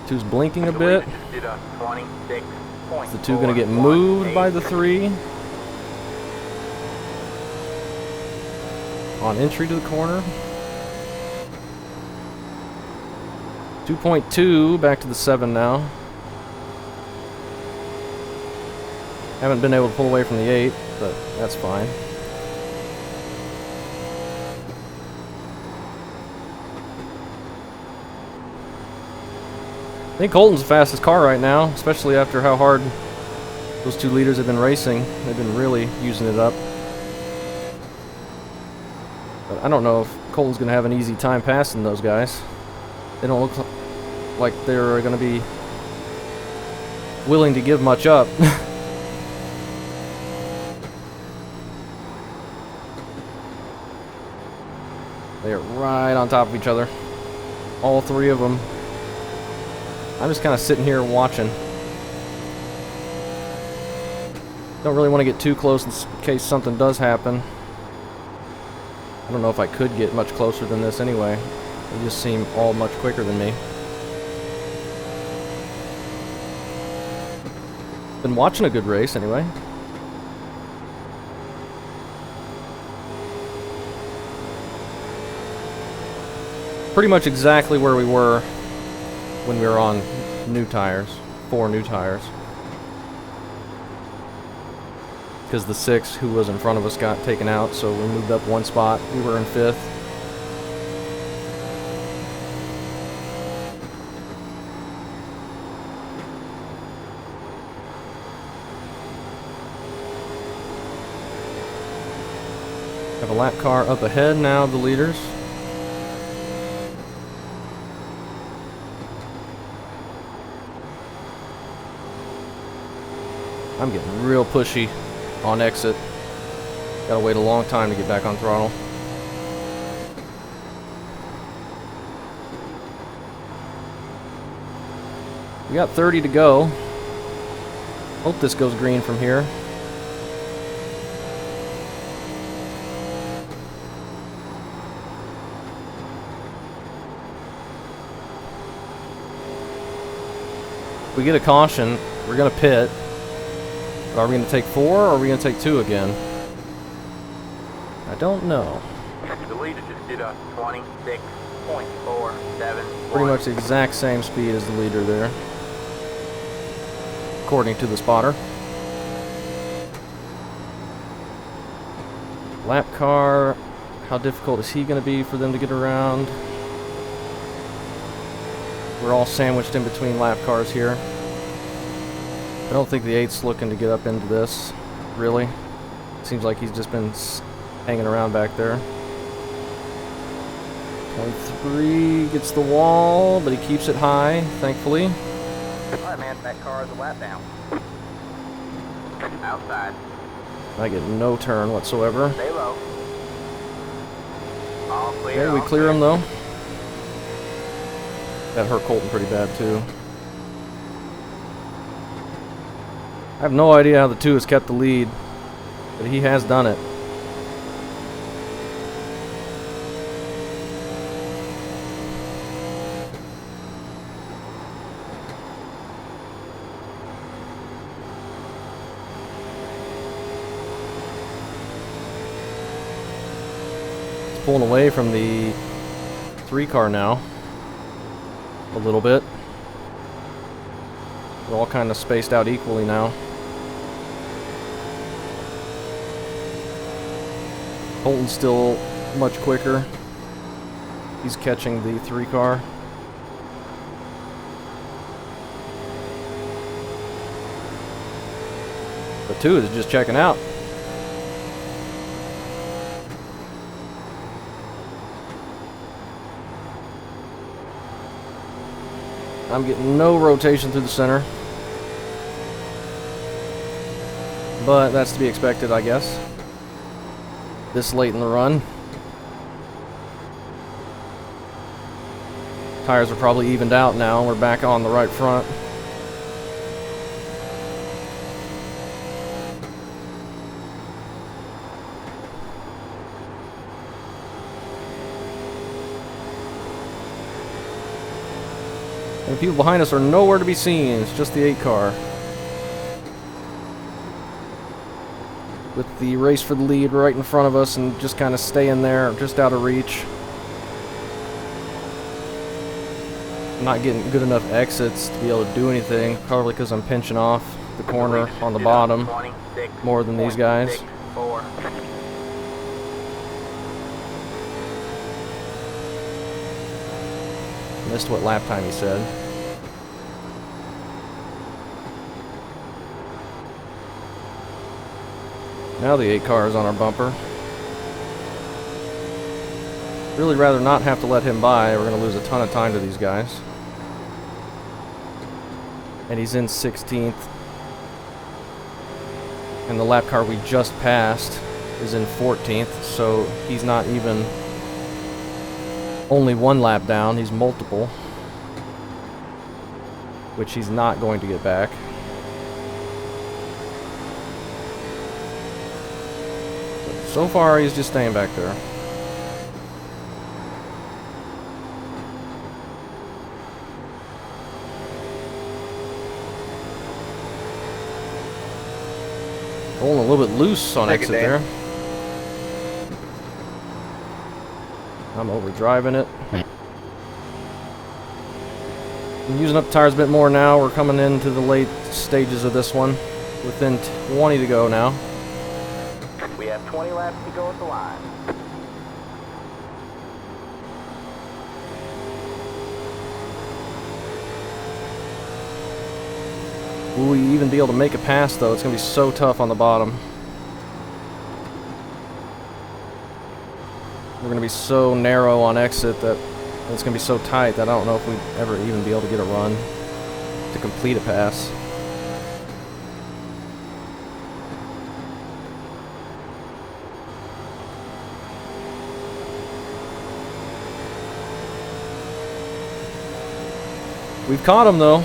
Speaker 1: Two's blinking a bit. Is the two going to get moved by the 3? On entry to the corner. 2.2 back to the 7 now. Haven't been able to pull away from the 8, but that's fine. I think Colton's the fastest car right now, especially after how hard those 2 leaders have been racing. They've been really using it up. But I don't know if Colton's going to have an easy time passing those guys. They don't look like they're going to be willing to give much up. They are right on top of each other. All 3 of them. I'm just kind of sitting here watching. Don't really want to get too close in case something does happen. I don't know if I could get much closer than this anyway. They just seem all much quicker than me. Been watching a good race anyway. Pretty much exactly where we were when we were on new tires. 4 new tires. Because the 6 who was in front of us got taken out, so we moved up 1 spot. We were in 5th. Have a lap car up ahead now of the leaders. I'm getting real pushy on exit. Gotta wait a long time to get back on throttle. We got 30 to go. Hope this goes green from here. If we get a caution, we're gonna pit. Are we going to take 4 or are we going to take 2 again? I don't know.
Speaker 3: The leader just did a 26.471.
Speaker 1: Pretty much the exact same speed as the leader there, according to the spotter. Lap car, how difficult is he going to be for them to get around? We're all sandwiched in between lap cars here. I don't think the 8's looking to get up into this, really. Seems like he's just been hanging around back there. 23 gets the wall, but he keeps it high, thankfully.
Speaker 3: Alright, man, that car is a lap down. Outside.
Speaker 1: I get no turn whatsoever.
Speaker 3: Stay low. All clear.
Speaker 1: Okay, we clear him though. That hurt Colton pretty bad too. I have no idea how the 2 has kept the lead, but he has done it. It's pulling away from the 3 car now, a little bit. We're all kind of spaced out equally now. Colton's still much quicker. He's catching the 3 car. The 2 is just checking out. I'm getting no rotation through the center. But that's to be expected, I guess. This late in the run. Tires are probably evened out now. We're back on the right front. And the people behind us are nowhere to be seen. It's just the 8 car. With the race for the lead right in front of us and just kind of staying there, just out of reach. Not getting good enough exits to be able to do anything, probably because I'm pinching off the corner on the bottom more than these guys. Missed what lap time he said. Now the 8 car is on our bumper. Really rather not have to let him by. We're going to lose a ton of time to these guys. And he's in 16th. And the lap car we just passed is in 14th, so he's not even only 1 lap down, he's multiple. Which he's not going to get back. But so far he's just staying back there. Rolling a little bit loose on exit there. I'm overdriving it. I'm using up the tires a bit more now. We're coming into the late stages of this one. Within 20 to go now.
Speaker 3: We have 20 laps to go at the line.
Speaker 1: Will we even be able to make a pass, though? It's going to be so tough on the bottom. We're going to be so narrow on exit that it's going to be so tight that I don't know if we'd ever even be able to get a run to complete a pass. We've caught him, though.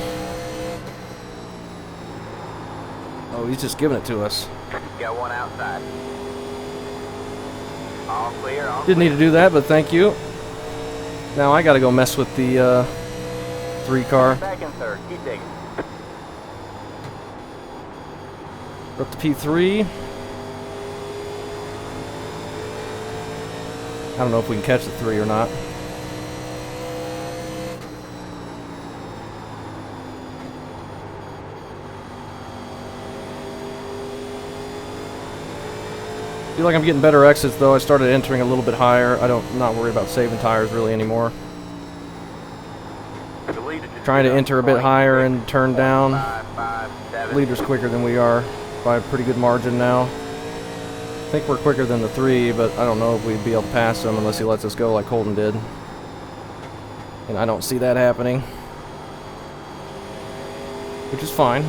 Speaker 1: Oh, he's just giving it to us.
Speaker 3: Got one outside. All clear, all
Speaker 1: Didn't need to do that, but thank you. Now I gotta go mess with the 3 car.
Speaker 3: Back in third, keep digging.
Speaker 1: We're up to P3. I don't know if we can catch the 3 or not. I feel like I'm getting better exits, though. I started entering a little bit higher. I'm not worried about saving tires really anymore. Trying to enter a bit higher and turn down. Leader's quicker than we are by a pretty good margin now. I think we're quicker than the 3, but I don't know if we'd be able to pass him unless he lets us go like Holden did. And I don't see that happening. Which is fine.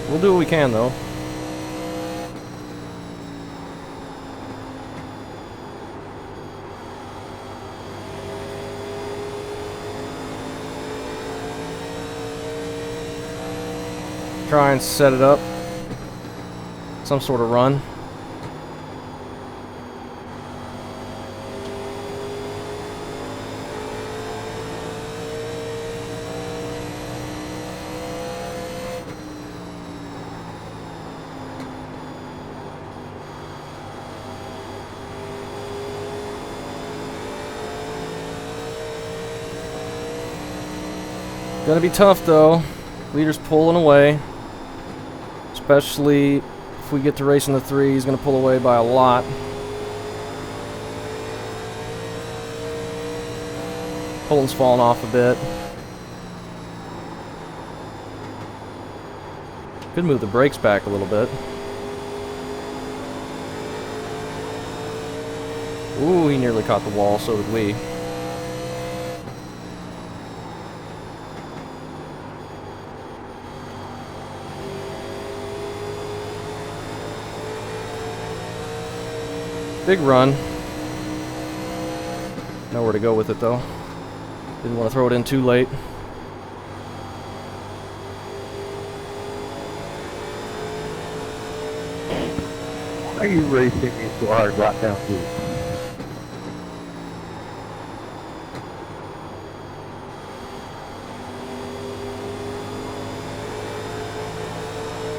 Speaker 1: We'll do what we can, though. Try and set it up. Some sort of run. Gonna be tough, though. Leader's pulling away. Especially if we get to racing the 3, he's going to pull away by a lot. Holden's falling off a bit. Could move the brakes back a little bit. Ooh, he nearly caught the wall, so did we. Big run. Nowhere to go with it though. Didn't want to throw it in too late.
Speaker 6: Why are you racing me so hard right down here?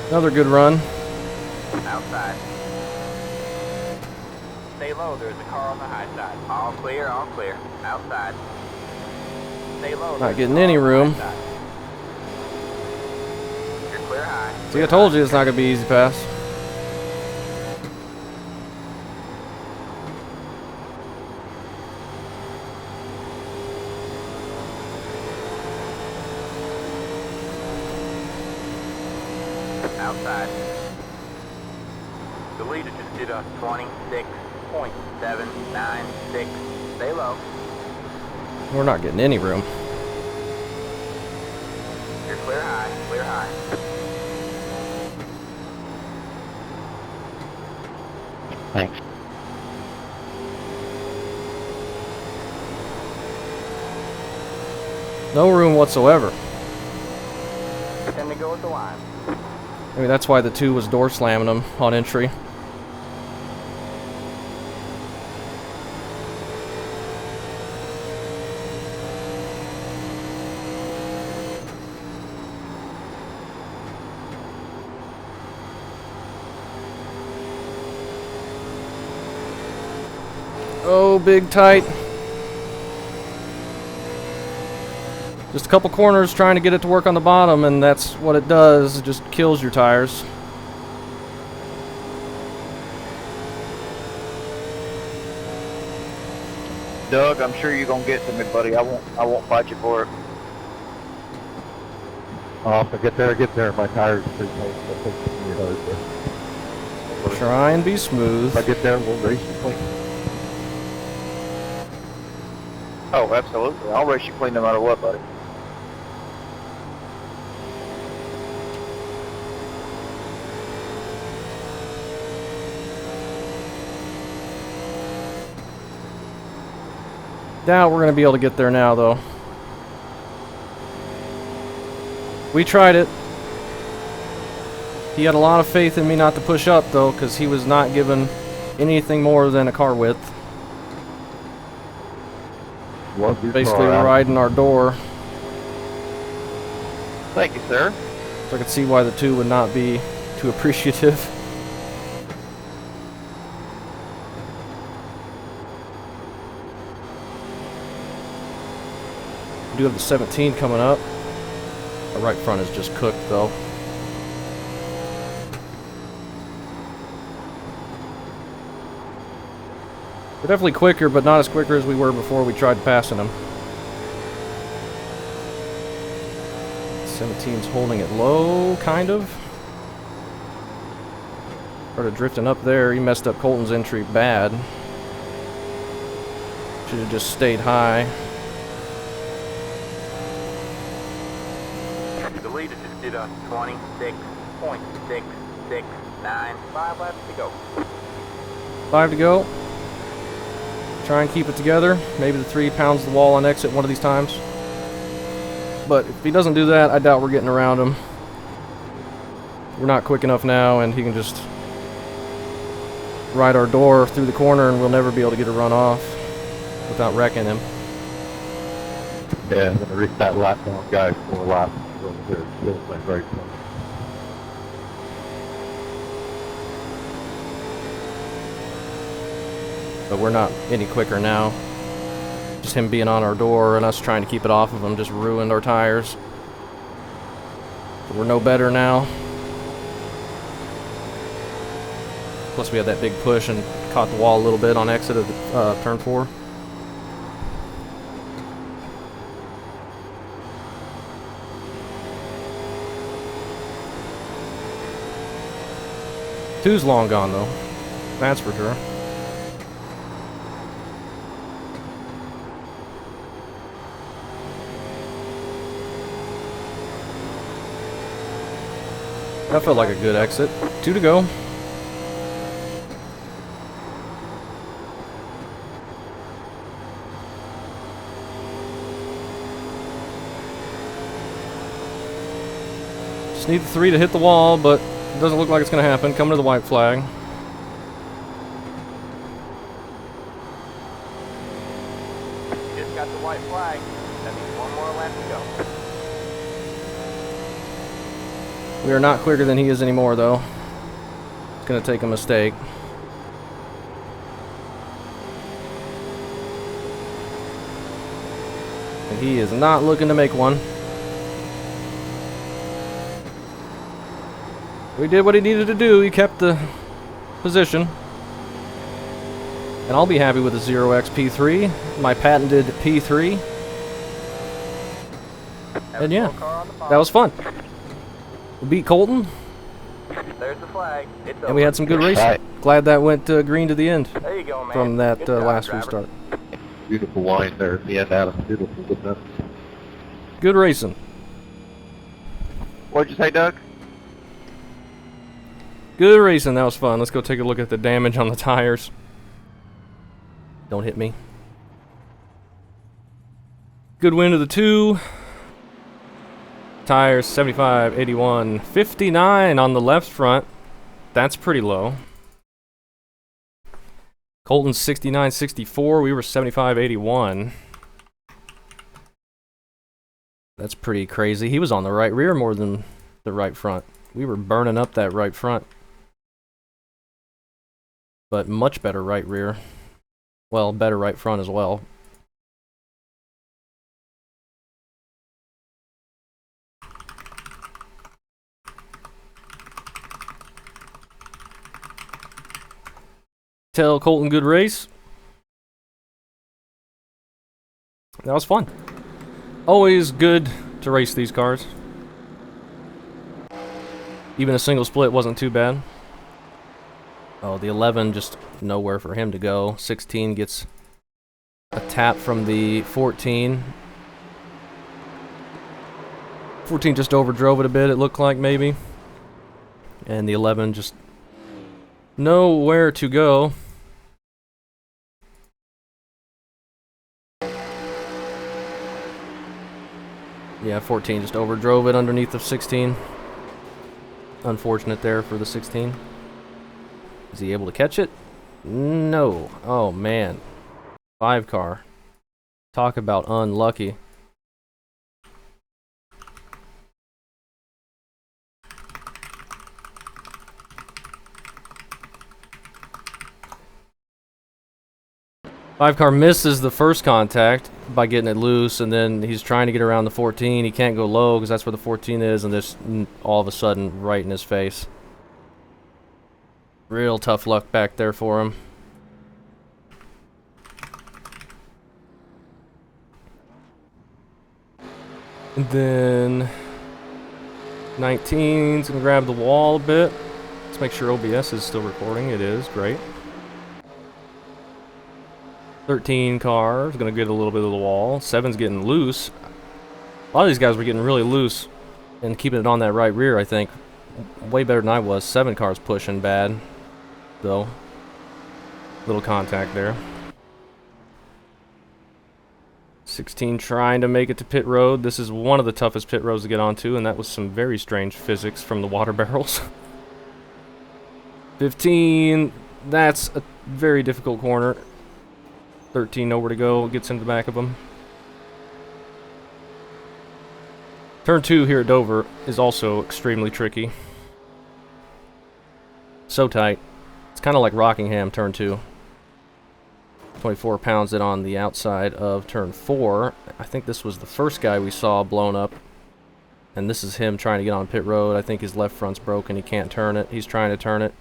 Speaker 1: Another good run.
Speaker 3: Outside. Stay low, there's a car on the high side. All clear, all clear. Outside. Stay low.
Speaker 1: Not getting any room.
Speaker 3: You're clear high.
Speaker 1: See, I told you it's not going to be easy pass.
Speaker 3: Outside. The leader just did a 26.796. Stay low.
Speaker 1: We're not getting any room.
Speaker 3: You're clear high, clear high.
Speaker 7: Thanks.
Speaker 1: No room whatsoever.
Speaker 3: 10 to go at the line.
Speaker 1: Maybe that's why the 2 was door slamming them on entry. Oh, big tight. Just a couple corners trying to get it to work on the bottom, and that's what it does. It just kills your tires.
Speaker 5: Doug, I'm sure you're gonna get to me, buddy. I won't fight you for it.
Speaker 6: Oh, if I get there, my tires are pretty close. I think it's gonna be hard.
Speaker 1: Try and be smooth.
Speaker 6: If I get there, we'll race you clean.
Speaker 5: Oh, absolutely. I'll race you clean no matter what, buddy.
Speaker 1: Doubt we're going to be able to get there now, though. We tried it. He had a lot of faith in me not to push up, though, because he was not given anything more than a car width.
Speaker 6: Love your
Speaker 1: Basically
Speaker 6: car,
Speaker 1: riding our door.
Speaker 5: Thank you, sir.
Speaker 1: So I could see why the 2 would not be too appreciative. We do have the 17 coming up. Our right front is just cooked, though. We're definitely quicker, but not as quicker as we were before we tried passing them. 17's holding it low, kind of. Started drifting up there. He messed up Colton's entry bad. Should have just stayed high.
Speaker 3: The leader just did a 26.669. 5 laps to go.
Speaker 1: 5 to go. Try and keep it together. Maybe the 3 pounds the wall on exit one of these times. But if he doesn't do that, I doubt we're getting around him. We're not quick enough now, and he can just ride our door through the corner, and we'll never be able to get a run off without wrecking him.
Speaker 6: Yeah, I'm gonna reach that lap down guy 4 laps over here. Still playing very close.
Speaker 1: But we're not any quicker now. Just him being on our door and us trying to keep it off of him just ruined our tires. So we're no better now. Plus we had that big push and caught the wall a little bit on exit of the, turn 4. Two's long gone though. That's for sure. That felt like a good exit. 2 to go. Just need the 3 to hit the wall, but it doesn't look like it's going to happen. Coming to the white flag.
Speaker 3: Just got the white flag. That means one more lap to go.
Speaker 1: We are not quicker than he is anymore, though. It's going to take a mistake. And he is not looking to make one. We did what he needed to do. He kept the position. And I'll be happy with the 0x P3, my patented P3. And yeah, that was fun. We beat Colton.
Speaker 3: There's the flag. It's
Speaker 1: And we had some good racing.
Speaker 6: Right.
Speaker 1: Glad that went green to the end
Speaker 3: There you go, man.
Speaker 1: from that
Speaker 3: Good job,
Speaker 1: last
Speaker 3: driver.
Speaker 1: restart.
Speaker 6: Beautiful line there at the end, Adam. Beautiful, isn't it?
Speaker 1: Good racing.
Speaker 5: What'd you say, Doug?
Speaker 1: Good racing. That was fun. Let's go take a look at the damage on the tires. Don't hit me. Good win of the 2. Tires 75, 81, 59 on the left front. That's pretty low. Colton's 69, 64. We were 75, 81. That's pretty crazy. He was on the right rear more than the right front. We were burning up that right front. But much better right rear. Well, better right front as well. Tell Colton good race. That was fun. Always good to race these cars. Even a single split wasn't too bad. Oh, the 11 just nowhere for him to go. 16 gets a tap from the 14. 14 just overdrove it a bit, it looked like, maybe. And the 11 just nowhere to go. Yeah, 14 just overdrove it underneath of 16. Unfortunate there for the 16. Is he able to catch it? No. Oh, man. 5 car. Talk about unlucky. Five car misses the first contact by getting it loose, and then he's trying to get around the 14. He can't go low because that's where the 14 is, and this all of a sudden right in his face. Real tough luck back there for him. And then 19's gonna grab the wall a bit. Let's make sure OBS is still recording. It is, great. 13 car is gonna get a little bit of the wall. 7's getting loose. A lot of these guys were getting really loose and keeping it on that right rear, I think. Way better than I was. 7 cars pushing bad, though. Little contact there. 16 trying to make it to pit road. This is one of the toughest pit roads to get onto, and that was some very strange physics from the water barrels. 15, that's a very difficult corner. 13 nowhere to go, gets into the back of them. Turn 2 here at Dover is also extremely tricky. So tight. It's kind of like Rockingham turn 2. 24 pounds it on the outside of turn 4. I think this was the first guy we saw blown up. And this is him trying to get on pit road. I think his left front's broken. He can't turn it. He's trying to turn it.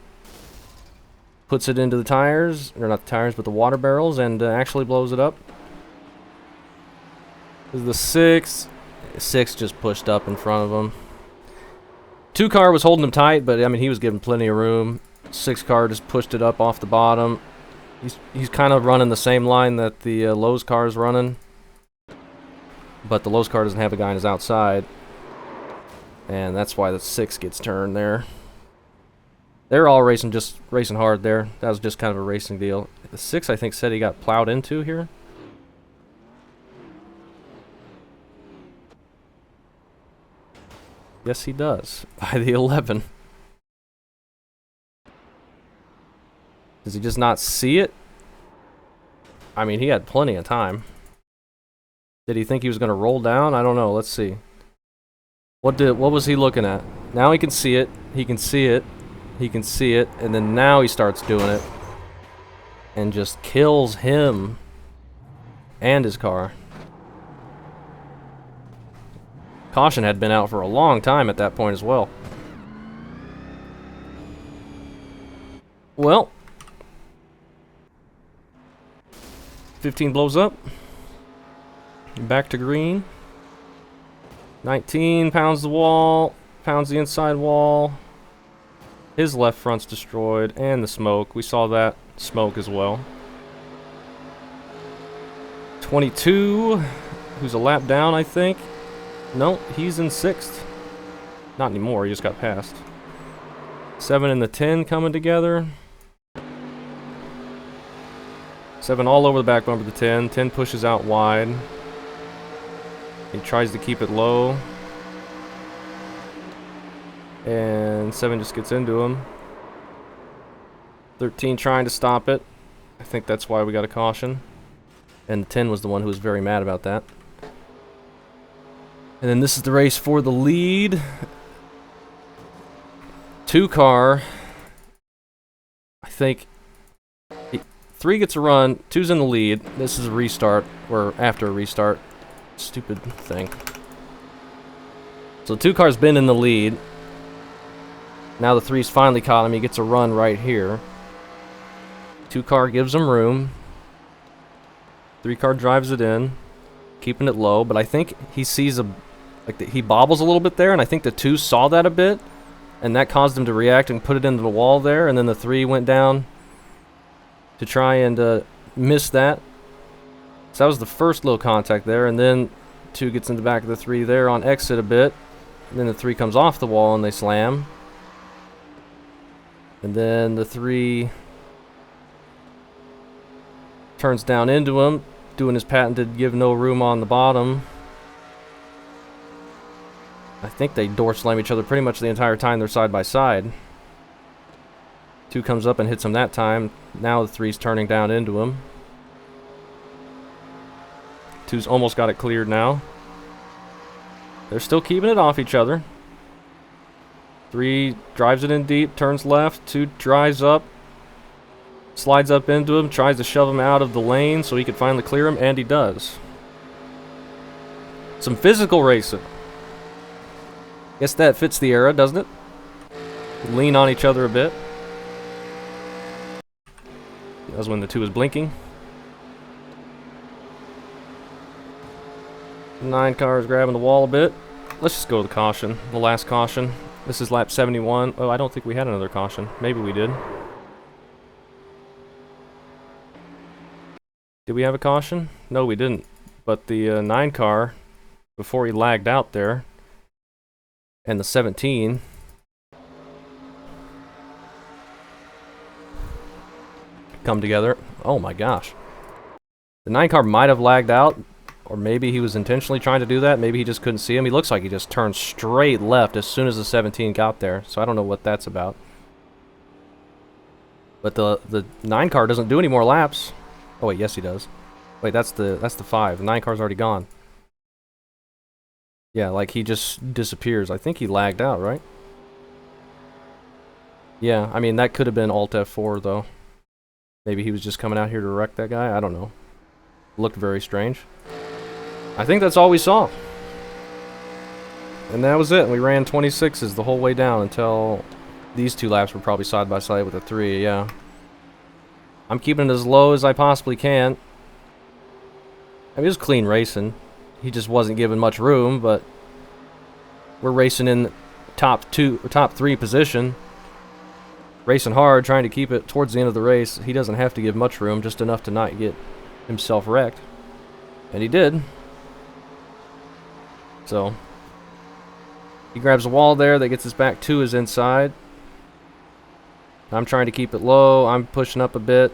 Speaker 1: Puts it into the tires, or not the tires, but the water barrels, and actually blows it up. This is the 6. 6 just pushed up in front of him. 2 car was holding him tight, but I mean he was given plenty of room. 6 car just pushed it up off the bottom. He's kind of running the same line that the Lowe's car is running, but the Lowe's car doesn't have a guy on his outside, and that's why the 6 gets turned there. They're all racing hard there. That was just kind of a racing deal. The 6, I think, said he got plowed into here. Yes, he does. By the 11. Does he just not see it? I mean, he had plenty of time. Did he think he was going to roll down? I don't know. Let's see. What was he looking at? Now he can see it. He can see it. He can see it. And then now he starts doing it. And just kills him. And his car. Caution had been out for a long time at that point as well. Well. 15 blows up. Back to green. 19 pounds the wall. Pounds the inside wall. His left front's destroyed. And the smoke. We saw that smoke as well. 22. Who's a lap down, I think. No, he's in 6th. Not anymore, he just got passed. 7 and the 10 coming together. 7 all over the back bumper of the 10. 10 pushes out wide. He tries to keep it low. And 7 just gets into him. 13 trying to stop it. I think that's why we got a caution. And 10 was the one who was very mad about that. And then this is the race for the lead. 2 car. I think 3 gets a run. 2's in the lead. This is a restart, or after a restart. Stupid thing. So 2 car's been in the lead. Now the 3's finally caught him. He gets a run right here. 2 car gives him room. 3 car drives it in, keeping it low. But I think he sees he bobbles a little bit there, and I think the 2 saw that a bit, and that caused him to react and put it into the wall there. And then the 3 went down to try and miss that. So that was the first little contact there, and then 2 gets in the back of the 3 there on exit a bit. And then the 3 comes off the wall and they slam. And then the 3 turns down into him, doing his patented give no room on the bottom. I think they door slam each other pretty much the entire time they're side by side. 2 comes up and hits him that time. Now the 3's turning down into him. 2's almost got it cleared now. They're still keeping it off each other. 3 drives it in deep, turns left. 2 drives up, slides up into him, tries to shove him out of the lane so he could finally clear him, and he does. Some physical racing. Guess that fits the era, doesn't it? Lean on each other a bit. That was when the 2 was blinking. 9 cars grabbing the wall a bit. Let's just go to the caution. The last caution. This is lap 71. Oh, I don't think we had another caution. Maybe we did. Did we have a caution? No, we didn't. But the 9 car, before he lagged out there, and the 17 come together. Oh my gosh. The 9 car might have lagged out, or maybe he was intentionally trying to do that. Maybe he just couldn't see him. He looks like he just turned straight left as soon as the 17 got there. So I don't know what that's about. But the 9 car doesn't do any more laps. Oh wait, yes he does. Wait, that's the 5. The 9 car's already gone. Yeah, like he just disappears. I think he lagged out, right? Yeah, I mean that could have been Alt F4 though. Maybe he was just coming out here to wreck that guy. I don't know. Looked very strange. I think that's all we saw. And that was it. We ran 26s the whole way down until these 2 laps were probably side by side with the 3, yeah. I'm keeping it as low as I possibly can. I mean, it was clean racing. He just wasn't given much room, but we're racing in top 3 position. Racing hard, trying to keep it towards the end of the race. He doesn't have to give much room, just enough to not get himself wrecked. And he did. So he grabs a wall there that gets us back to his inside. I'm trying to keep it low. I'm pushing up a bit.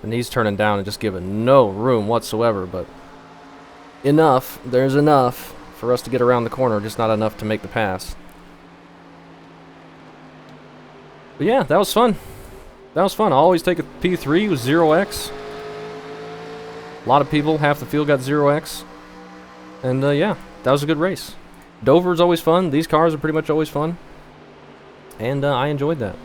Speaker 1: And he's turning down and just giving no room whatsoever, but enough. There's enough for us to get around the corner, just not enough to make the pass. But yeah, that was fun. That was fun. I always take a P3 with 0x. A lot of people, half the field got 0x. And yeah, that was a good race. Dover's always fun. These cars are pretty much always fun. And I enjoyed that.